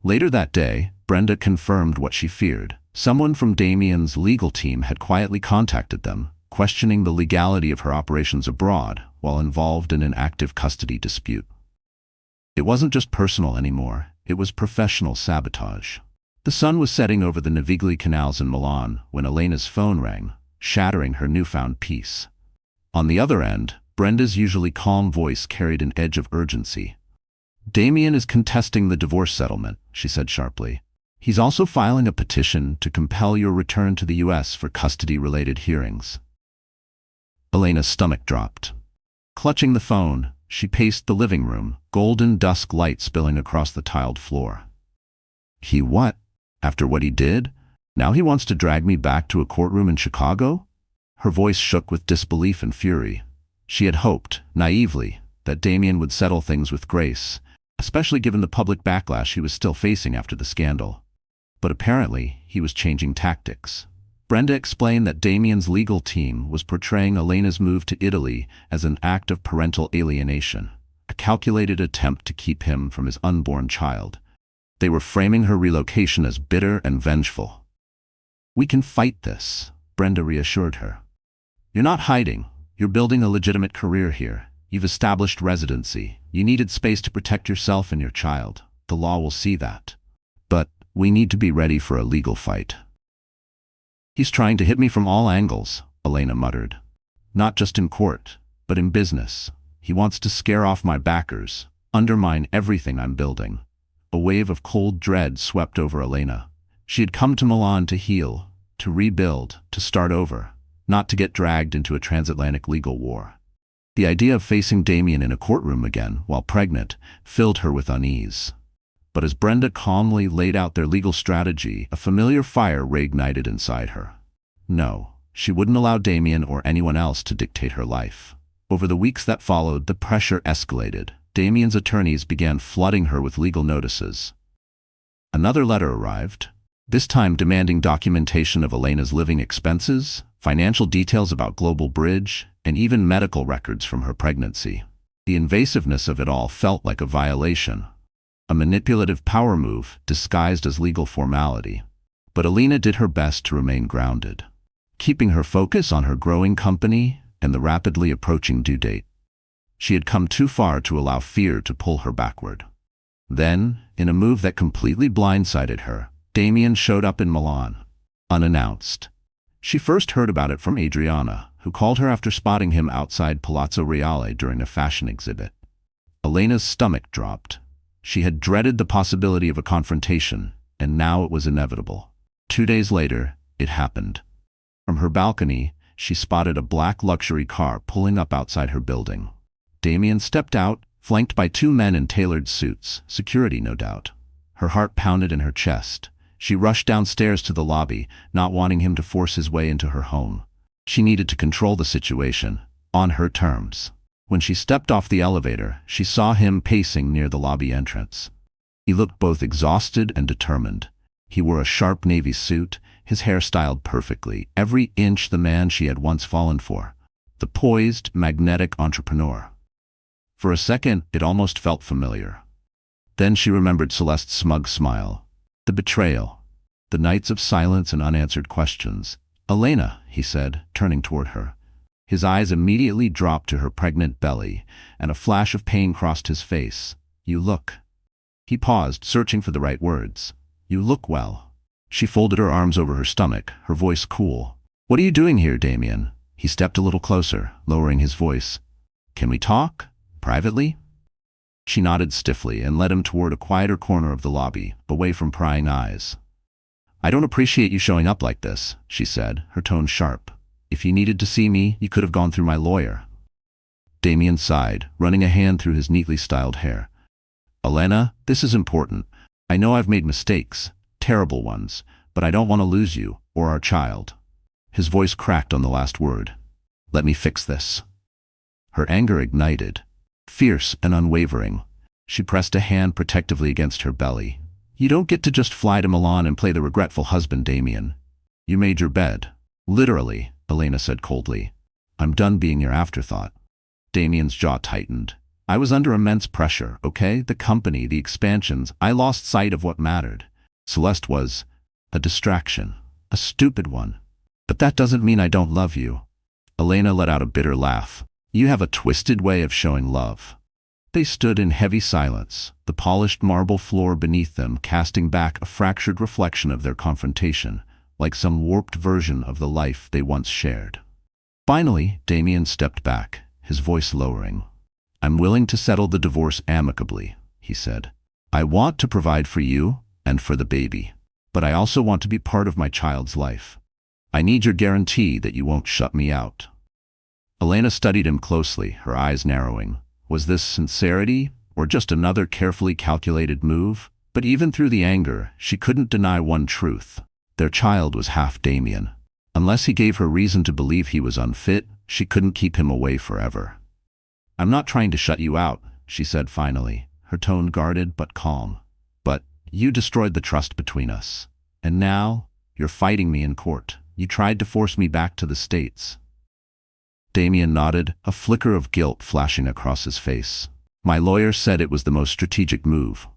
Later that day, Brenda confirmed what she feared. Someone from Damien's legal team had quietly contacted them, questioning the legality of her operations abroad while involved in an active custody dispute. It wasn't just personal anymore, it was professional sabotage. The sun was setting over the Navigli canals in Milan when Elena's phone rang, shattering her newfound peace. On the other end, Brenda's usually calm voice carried an edge of urgency. "Damien is contesting the divorce settlement," she said sharply. "He's also filing a petition to compel your return to the U.S. for custody-related hearings." Elena's stomach dropped. Clutching the phone, she paced the living room, golden dusk light spilling across the tiled floor. "He what? After what he did? Now he wants to drag me back to a courtroom in Chicago?" Her voice shook with disbelief and fury. She had hoped, naively, that Damien would settle things with grace, especially given the public backlash he was still facing after the scandal. But apparently, he was changing tactics. Brenda explained that Damien's legal team was portraying Elena's move to Italy as an act of parental alienation, a calculated attempt to keep him from his unborn child. They were framing her relocation as bitter and vengeful. "We can fight this," Brenda reassured her. "You're not hiding. You're building a legitimate career here. You've established residency. You needed space to protect yourself and your child. The law will see that. But we need to be ready for a legal fight." "He's trying to hit me from all angles," Elena muttered. "Not just in court, but in business. He wants to scare off my backers, undermine everything I'm building." A wave of cold dread swept over Elena. She had come to Milan to heal, to rebuild, to start over, not to get dragged into a transatlantic legal war. The idea of facing Damien in a courtroom again, while pregnant, filled her with unease. But as Brenda calmly laid out their legal strategy, a familiar fire reignited inside her. No, she wouldn't allow Damien or anyone else to dictate her life. Over the weeks that followed, the pressure escalated. Damien's attorneys began flooding her with legal notices. Another letter arrived, this time demanding documentation of Elena's living expenses, financial details about Global Bridge, and even medical records from her pregnancy. The invasiveness of it all felt like a violation, a manipulative power move disguised as legal formality. But Elena did her best to remain grounded, keeping her focus on her growing company and the rapidly approaching due date. She had come too far to allow fear to pull her backward. Then, in a move that completely blindsided her, Damien showed up in Milan, unannounced. She first heard about it from Adriana, who called her after spotting him outside Palazzo Reale during a fashion exhibit. Elena's stomach dropped. She had dreaded the possibility of a confrontation, and now it was inevitable. 2 days later, it happened. From her balcony, she spotted a black luxury car pulling up outside her building. Damien stepped out, flanked by 2 men in tailored suits, security no doubt. Her heart pounded in her chest. She rushed downstairs to the lobby, not wanting him to force his way into her home. She needed to control the situation, on her terms. When she stepped off the elevator, she saw him pacing near the lobby entrance. He looked both exhausted and determined. He wore a sharp navy suit, his hair styled perfectly, every inch the man she had once fallen for. The poised, magnetic entrepreneur. For a second, it almost felt familiar. Then she remembered Celeste's smug smile. The betrayal. The nights of silence and unanswered questions. "Elena," he said, turning toward her. His eyes immediately dropped to her pregnant belly, and a flash of pain crossed his face. "You look." He paused, searching for the right words. "You look well." She folded her arms over her stomach, her voice cool. "What are you doing here, Damien?" He stepped a little closer, lowering his voice. "Can we talk? Privately?" She nodded stiffly and led him toward a quieter corner of the lobby, away from prying eyes. "I don't appreciate you showing up like this," she said, her tone sharp. "If you needed to see me, you could have gone through my lawyer." Damien sighed, running a hand through his neatly styled hair. "Elena, this is important. I know I've made mistakes, terrible ones, but I don't want to lose you, or our child." His voice cracked on the last word. "Let me fix this." Her anger ignited. Fierce and unwavering, she pressed a hand protectively against her belly. "You don't get to just fly to Milan and play the regretful husband, Damien. You made your bed." "Literally," Elena said coldly. "I'm done being your afterthought." Damien's jaw tightened. "I was under immense pressure, okay? The company, the expansions. I lost sight of what mattered. Celeste was a distraction, a stupid one. But that doesn't mean I don't love you." Elena let out a bitter laugh. "You have a twisted way of showing love." They stood in heavy silence, the polished marble floor beneath them casting back a fractured reflection of their confrontation, like some warped version of the life they once shared. Finally, Damien stepped back, his voice lowering. "I'm willing to settle the divorce amicably," he said. "I want to provide for you and for the baby, but I also want to be part of my child's life. I need your guarantee that you won't shut me out." Elena studied him closely, her eyes narrowing. Was this sincerity, or just another carefully calculated move? But even through the anger, she couldn't deny one truth. Their child was half Damien. Unless he gave her reason to believe he was unfit, she couldn't keep him away forever. "I'm not trying to shut you out," she said finally, her tone guarded but calm. "But you destroyed the trust between us. And now, you're fighting me in court. You tried to force me back to the States." Damien nodded, a flicker of guilt flashing across his face. "My lawyer said it was the most strategic move.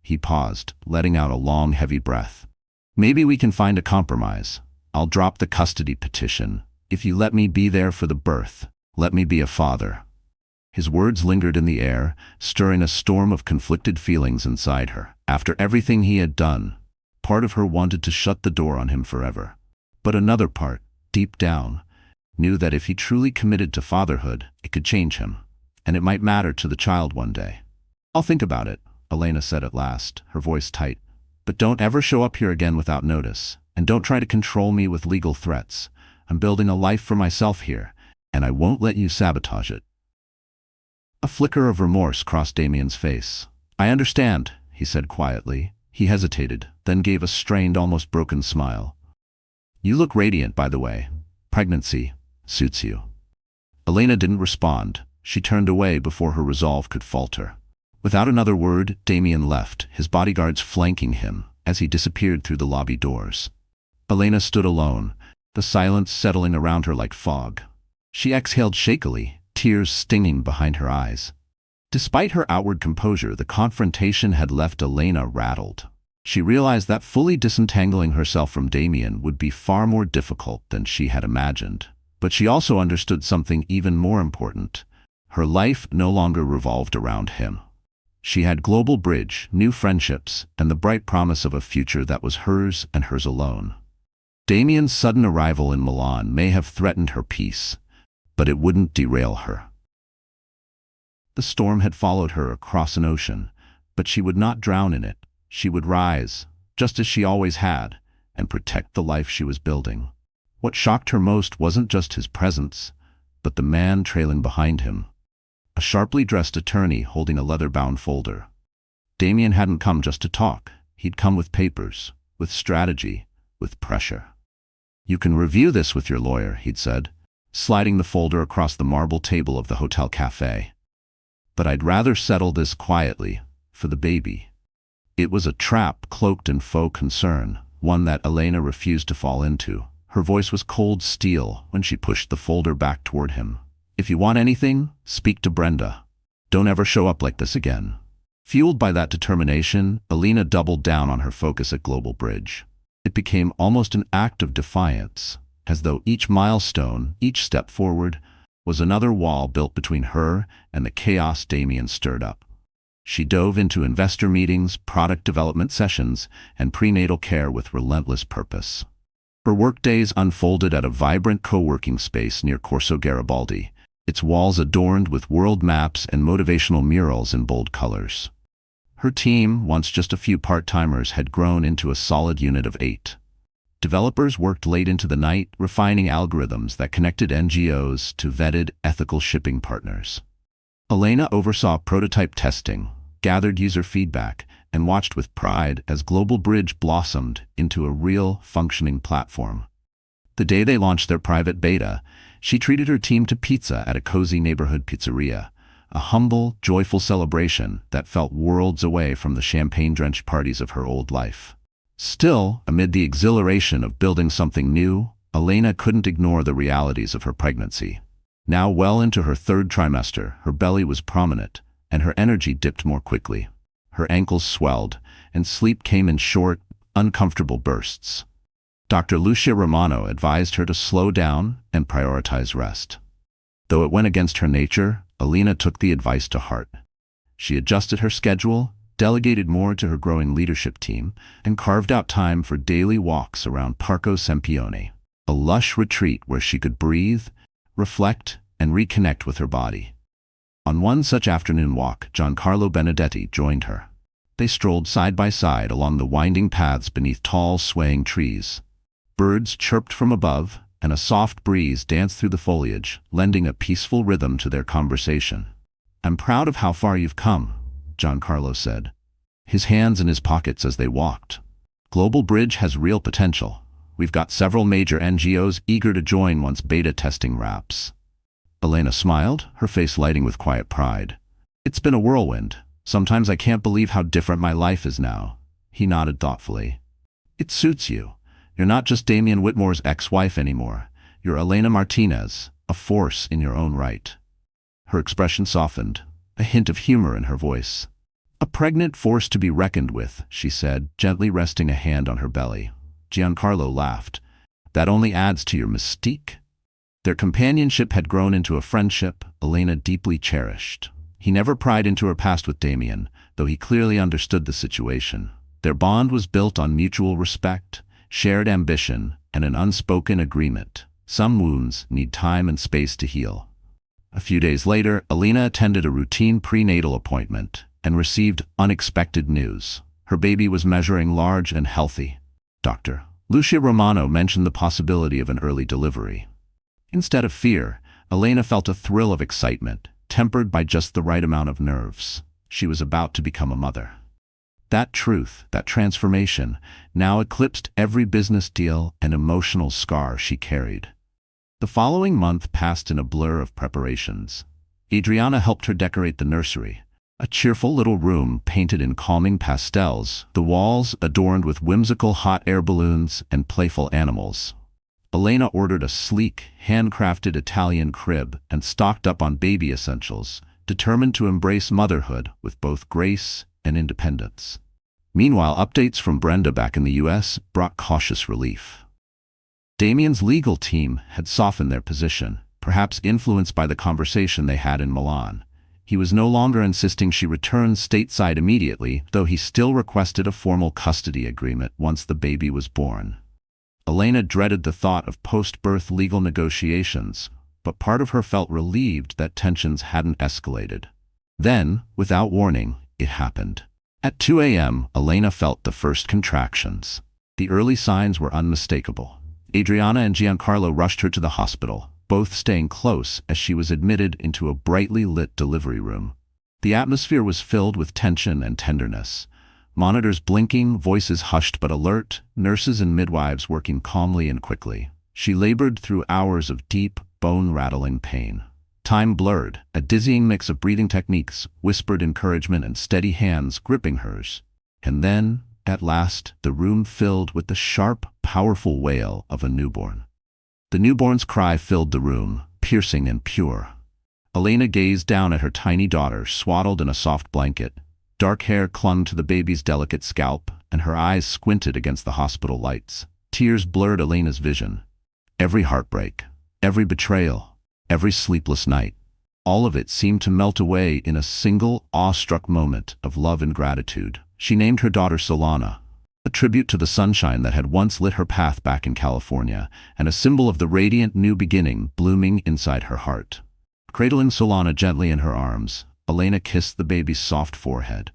He paused, letting out a long, heavy breath. "Maybe we can find a compromise. I'll drop the custody petition. If you let me be there for the birth, let me be a father." His words lingered in the air, stirring a storm of conflicted feelings inside her. After everything he had done, part of her wanted to shut the door on him forever. But another part, deep down, knew that if he truly committed to fatherhood, it could change him, and it might matter to the child one day. "I'll think about it," Elena said at last, her voice tight. "But don't ever show up here again without notice, and don't try to control me with legal threats. I'm building a life for myself here, and I won't let you sabotage it." A flicker of remorse crossed Damien's face. "I understand," he said quietly. He hesitated, then gave a strained, almost broken smile. "You look radiant, by the way. Pregnancy suits you." Elena didn't respond. She turned away before her resolve could falter. Without another word, Damien left, his bodyguards flanking him as he disappeared through the lobby doors. Elena stood alone, the silence settling around her like fog. She exhaled shakily, tears stinging behind her eyes. Despite her outward composure, the confrontation had left Elena rattled. She realized that fully disentangling herself from Damien would be far more difficult than she had imagined. But she also understood something even more important. Her life no longer revolved around him. She had Global Bridge, new friendships, and the bright promise of a future that was hers and hers alone. Damien's sudden arrival in Milan may have threatened her peace, but it wouldn't derail her. The storm had followed her across an ocean, but she would not drown in it. She would rise, just as she always had, and protect the life she was building. What shocked her most wasn't just his presence, but the man trailing behind him. A sharply dressed attorney holding a leather-bound folder. Damien hadn't come just to talk. He'd come with papers, with strategy, with pressure. "You can review this with your lawyer," he'd said, sliding the folder across the marble table of the hotel cafe. "But I'd rather settle this quietly, for the baby." It was a trap cloaked in faux concern, one that Elena refused to fall into. Her voice was cold steel when she pushed the folder back toward him. "If you want anything, speak to Brenda. Don't ever show up like this again." Fueled by that determination, Elena doubled down on her focus at Global Bridge. It became almost an act of defiance, as though each milestone, each step forward, was another wall built between her and the chaos Damien stirred up. She dove into investor meetings, product development sessions, and prenatal care with relentless purpose. Her workdays unfolded at a vibrant co-working space near Corso Garibaldi, its walls adorned with world maps and motivational murals in bold colors. Her team, once just a few part-timers, had grown into a solid unit of 8. Developers worked late into the night, refining algorithms that connected NGOs to vetted, ethical shipping partners. Elena oversaw prototype testing, gathered user feedback, and watched with pride as Global Bridge blossomed into a real, functioning platform. The day they launched their private beta, she treated her team to pizza at a cozy neighborhood pizzeria, a humble, joyful celebration that felt worlds away from the champagne-drenched parties of her old life. Still, amid the exhilaration of building something new, Elena couldn't ignore the realities of her pregnancy. Now well into her 3rd trimester, her belly was prominent, and her energy dipped more quickly. Her ankles swelled, and sleep came in short, uncomfortable bursts. Dr. Lucia Romano advised her to slow down and prioritize rest. Though it went against her nature, Elena took the advice to heart. She adjusted her schedule, delegated more to her growing leadership team, and carved out time for daily walks around Parco Sempione. a lush retreat where she could breathe, reflect, and reconnect with her body. On one such afternoon walk, Giancarlo Benedetti joined her. They strolled side by side along the winding paths beneath tall, swaying trees. Birds chirped from above, and a soft breeze danced through the foliage, lending a peaceful rhythm to their conversation. "I'm proud of how far you've come," Giancarlo said, his hands in his pockets as they walked. "Global Bridge has real potential. We've got several major NGOs eager to join once beta testing wraps." Elena smiled, her face lighting with quiet pride. "It's been a whirlwind. Sometimes I can't believe how different my life is now." He nodded thoughtfully. "It suits you. You're not just Damian Whitmore's ex-wife anymore. You're Elena Martinez, a force in your own right." Her expression softened, a hint of humor in her voice. "A pregnant force to be reckoned with," she said, gently resting a hand on her belly. Giancarlo laughed. "That only adds to your mystique." Their companionship had grown into a friendship Elena deeply cherished. He never pried into her past with Damian, though he clearly understood the situation. Their bond was built on mutual respect, shared ambition, and an unspoken agreement. Some wounds need time and space to heal. A few days later, Elena attended a routine prenatal appointment and received unexpected news. Her baby was measuring large and healthy. Dr. Lucia Romano mentioned the possibility of an early delivery. Instead of fear, Elena felt a thrill of excitement, tempered by just the right amount of nerves. She was about to become a mother. That truth, that transformation, now eclipsed every business deal and emotional scar she carried. The following month passed in a blur of preparations. Adriana helped her decorate the nursery, a cheerful little room painted in calming pastels, the walls adorned with whimsical hot air balloons and playful animals. Elena ordered a sleek, handcrafted Italian crib and stocked up on baby essentials, determined to embrace motherhood with both grace and independence. Meanwhile, updates from Brenda back in the US brought cautious relief. Damian's legal team had softened their position, perhaps influenced by the conversation they had in Milan. He was no longer insisting she return stateside immediately, though he still requested a formal custody agreement once the baby was born. Elena dreaded the thought of post-birth legal negotiations, but part of her felt relieved that tensions hadn't escalated. Then, without warning, it happened. At 2 a.m., Elena felt the first contractions. The early signs were unmistakable. Adriana and Giancarlo rushed her to the hospital, both staying close as she was admitted into a brightly lit delivery room. The atmosphere was filled with tension and tenderness. Monitors blinking, voices hushed but alert, nurses and midwives working calmly and quickly. She labored through hours of deep, bone-rattling pain. Time blurred, a dizzying mix of breathing techniques, whispered encouragement and steady hands gripping hers. And then, at last, the room filled with the sharp, powerful wail of a newborn. The newborn's cry filled the room, piercing and pure. Elena gazed down at her tiny daughter, swaddled in a soft blanket. Dark hair clung to the baby's delicate scalp, and her eyes squinted against the hospital lights. Tears blurred Elena's vision. Every heartbreak, every betrayal, every sleepless night, all of it seemed to melt away in a single, awestruck moment of love and gratitude. She named her daughter Solana, a tribute to the sunshine that had once lit her path back in California, and a symbol of the radiant new beginning blooming inside her heart. Cradling Solana gently in her arms, Elena kissed the baby's soft forehead,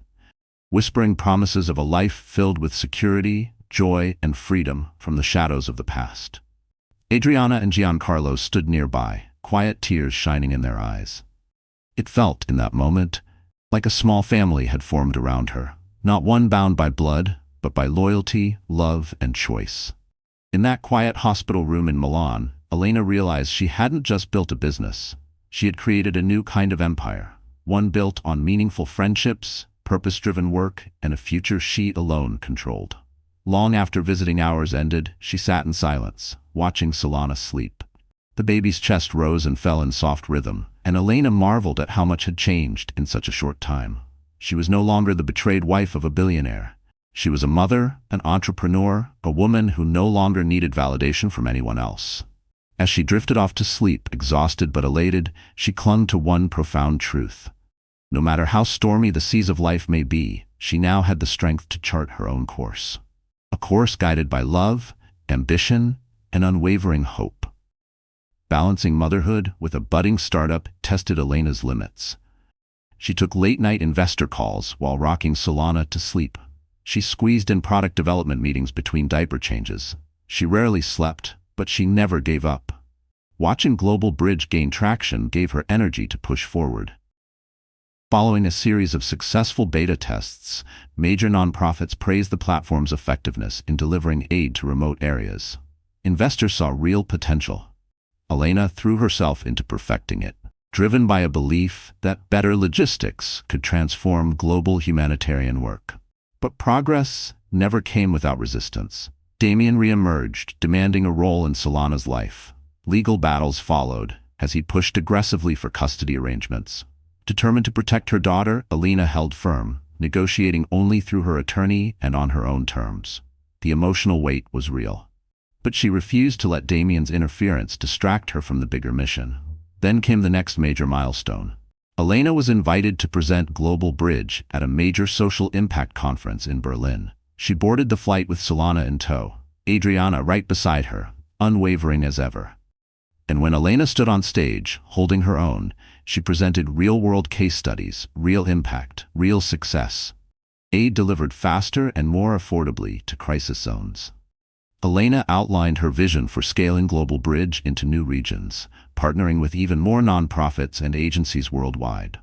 whispering promises of a life filled with security, joy, and freedom from the shadows of the past. Adriana and Giancarlo stood nearby, quiet tears shining in their eyes. It felt, in that moment, like a small family had formed around her, not one bound by blood, but by loyalty, love, and choice. In that quiet hospital room in Milan, Elena realized she hadn't just built a business. She had created a new kind of empire, one built on meaningful friendships, purpose-driven work, and a future she alone controlled. Long after visiting hours ended, she sat in silence, watching Solana sleep. The baby's chest rose and fell in soft rhythm, and Elena marveled at how much had changed in such a short time. She was no longer the betrayed wife of a billionaire. She was a mother, an entrepreneur, a woman who no longer needed validation from anyone else. As she drifted off to sleep, exhausted but elated, she clung to one profound truth. No matter how stormy the seas of life may be, she now had the strength to chart her own course. A course guided by love, ambition, and unwavering hope. Balancing motherhood with a budding startup tested Elena's limits. She took late-night investor calls while rocking Solana to sleep. She squeezed in product development meetings between diaper changes. She rarely slept, but she never gave up. Watching Global Bridge gain traction gave her energy to push forward. Following a series of successful beta tests, major nonprofits praised the platform's effectiveness in delivering aid to remote areas. Investors saw real potential. Elena threw herself into perfecting it, driven by a belief that better logistics could transform global humanitarian work. But progress never came without resistance. Damien re-emerged, demanding a role in Solana's life. Legal battles followed as he pushed aggressively for custody arrangements. Determined to protect her daughter, Elena held firm, negotiating only through her attorney and on her own terms. The emotional weight was real. But she refused to let Damien's interference distract her from the bigger mission. Then came the next major milestone. Elena was invited to present Global Bridge at a major social impact conference in Berlin. She boarded the flight with Solana in tow, Adriana right beside her, unwavering as ever. And when Elena stood on stage, holding her own, she presented real-world case studies, real impact, real success. Aid delivered faster and more affordably to crisis zones. Elena outlined her vision for scaling Global Bridge into new regions, partnering with even more nonprofits and agencies worldwide.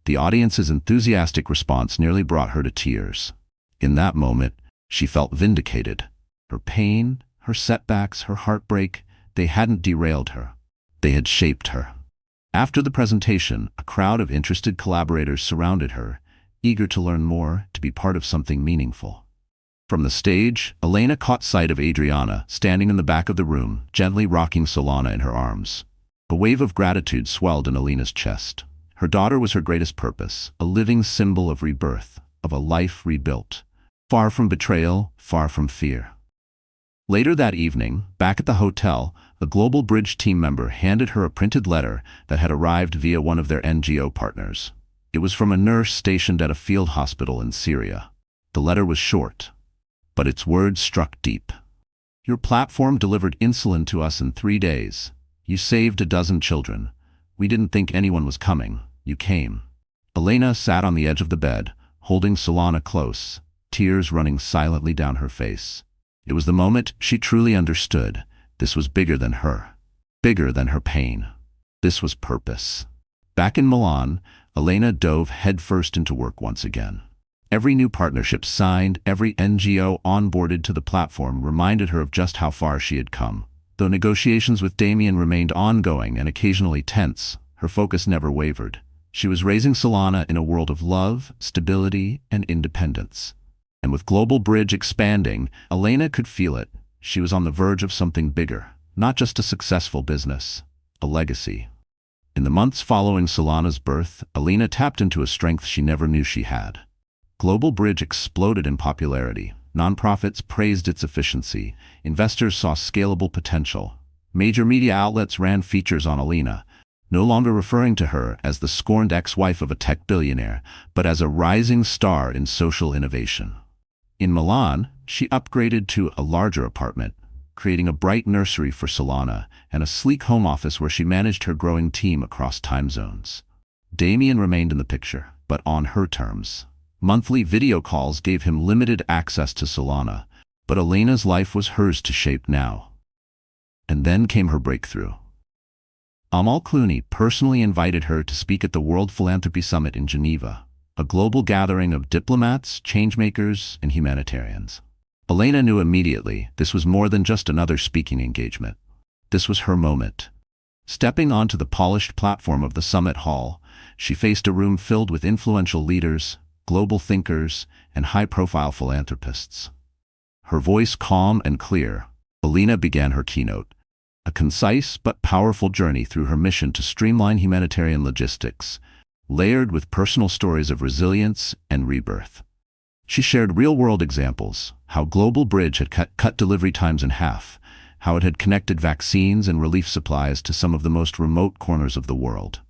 The audience's enthusiastic response nearly brought her to tears. In that moment, she felt vindicated. Her pain, her setbacks, her heartbreak, they hadn't derailed her. They had shaped her. After the presentation, a crowd of interested collaborators surrounded her, eager to learn more, to be part of something meaningful. From the stage, Elena caught sight of Adriana, standing in the back of the room, gently rocking Solana in her arms. A wave of gratitude swelled in Elena's chest. Her daughter was her greatest purpose, a living symbol of rebirth, of a life rebuilt. Far from betrayal, far from fear. Later that evening, back at the hotel, a Global Bridge team member handed her a printed letter that had arrived via one of their NGO partners. It was from a nurse stationed at a field hospital in Syria. The letter was short, but its words struck deep. Your platform delivered insulin to us in 3 days. You saved a dozen children. We didn't think anyone was coming. You came. Elena sat on the edge of the bed, holding Solana close, tears running silently down her face. It was the moment she truly understood. This was bigger than her. Bigger than her pain. This was purpose. Back in Milan, Elena dove headfirst into work once again. Every new partnership signed, every NGO onboarded to the platform reminded her of just how far she had come. Though negotiations with Damien remained ongoing and occasionally tense, her focus never wavered. She was raising Solana in a world of love, stability, and independence. And with Global Bridge expanding, Elena could feel it. She was on the verge of something bigger, not just a successful business, a legacy. In the months following Solana's birth, Elena tapped into a strength she never knew she had. Global Bridge exploded in popularity. Nonprofits praised its efficiency. Investors saw scalable potential. Major media outlets ran features on Elena, no longer referring to her as the scorned ex-wife of a tech billionaire, but as a rising star in social innovation. In Milan, she upgraded to a larger apartment, creating a bright nursery for Solana and a sleek home office where she managed her growing team across time zones. Damien remained in the picture, but on her terms. Monthly video calls gave him limited access to Solana, but Elena's life was hers to shape now. And then came her breakthrough. Amal Clooney personally invited her to speak at the World Philanthropy Summit in Geneva, a global gathering of diplomats, changemakers, and humanitarians. Elena knew immediately this was more than just another speaking engagement. This was her moment. Stepping onto the polished platform of the summit hall, she faced a room filled with influential leaders, global thinkers, and high-profile philanthropists. Her voice calm and clear, Elena began her keynote, a concise but powerful journey through her mission to streamline humanitarian logistics, layered with personal stories of resilience and rebirth. She shared real-world examples, how Global Bridge had cut delivery times in half, how it had connected vaccines and relief supplies to some of the most remote corners of the world.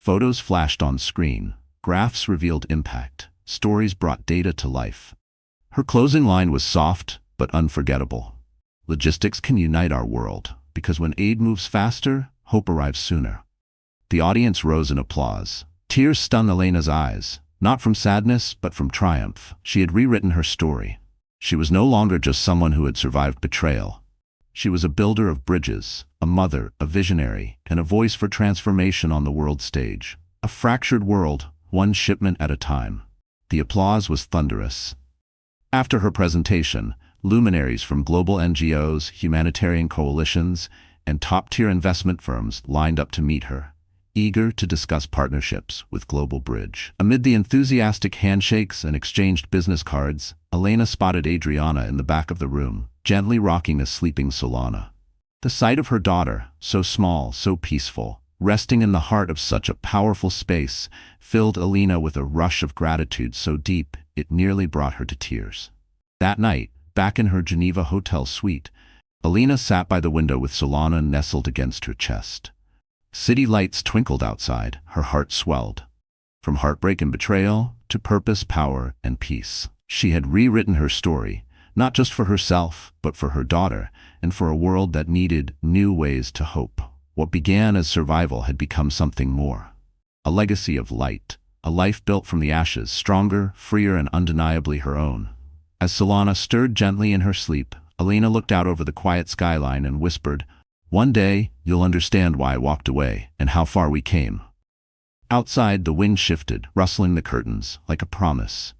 Photos flashed on screen, graphs revealed impact, stories brought data to life. Her closing line was soft but unforgettable. Logistics can unite our world, because when aid moves faster, hope arrives sooner. The audience rose in applause. Tears stung Elena's eyes, not from sadness, but from triumph. She had rewritten her story. She was no longer just someone who had survived betrayal. She was a builder of bridges, a mother, a visionary, and a voice for transformation on the world stage. A fractured world, one shipment at a time. The applause was thunderous. After her presentation, luminaries from global NGOs, humanitarian coalitions, and top-tier investment firms lined up to meet her, eager to discuss partnerships with Global Bridge. Amid the enthusiastic handshakes and exchanged business cards, Elena spotted Adriana in the back of the room, gently rocking a sleeping Solana. The sight of her daughter, so small, so peaceful, resting in the heart of such a powerful space, filled Elena with a rush of gratitude so deep it nearly brought her to tears. That night, back in her Geneva hotel suite, Elena sat by the window with Solana nestled against her chest. City lights twinkled outside, her heart swelled. From heartbreak and betrayal to purpose, power, and peace. She had rewritten her story, not just for herself, but for her daughter, and for a world that needed new ways to hope. What began as survival had become something more. A legacy of light, a life built from the ashes, stronger, freer, and undeniably her own. As Solana stirred gently in her sleep, Elena looked out over the quiet skyline and whispered, "One day, you'll understand why I walked away, and how far we came." Outside, the wind shifted, rustling the curtains, like a promise.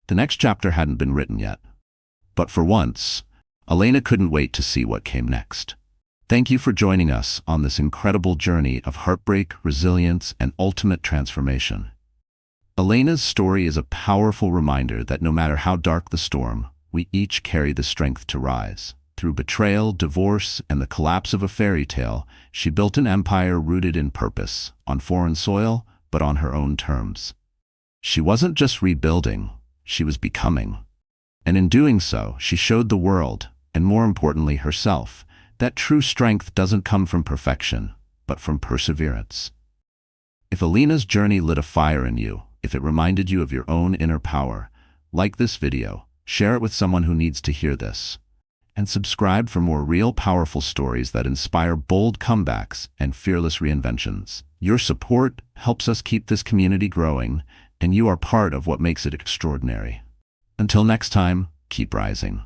The next chapter hadn't been written yet. But for once, Elena couldn't wait to see what came next. Thank you for joining us on this incredible journey of heartbreak, resilience, and ultimate transformation. Elena's story is a powerful reminder that no matter how dark the storm, we each carry the strength to rise. Through betrayal, divorce, and the collapse of a fairy tale, she built an empire rooted in purpose, on foreign soil, but on her own terms. She wasn't just rebuilding, she was becoming. And in doing so, she showed the world, and more importantly herself, that true strength doesn't come from perfection, but from perseverance. If Elena's journey lit a fire in you, if it reminded you of your own inner power, like this video, share it with someone who needs to hear this. And subscribe for more real, powerful stories that inspire bold comebacks and fearless reinventions. Your support helps us keep this community growing, and you are part of what makes it extraordinary. Until next time, keep rising.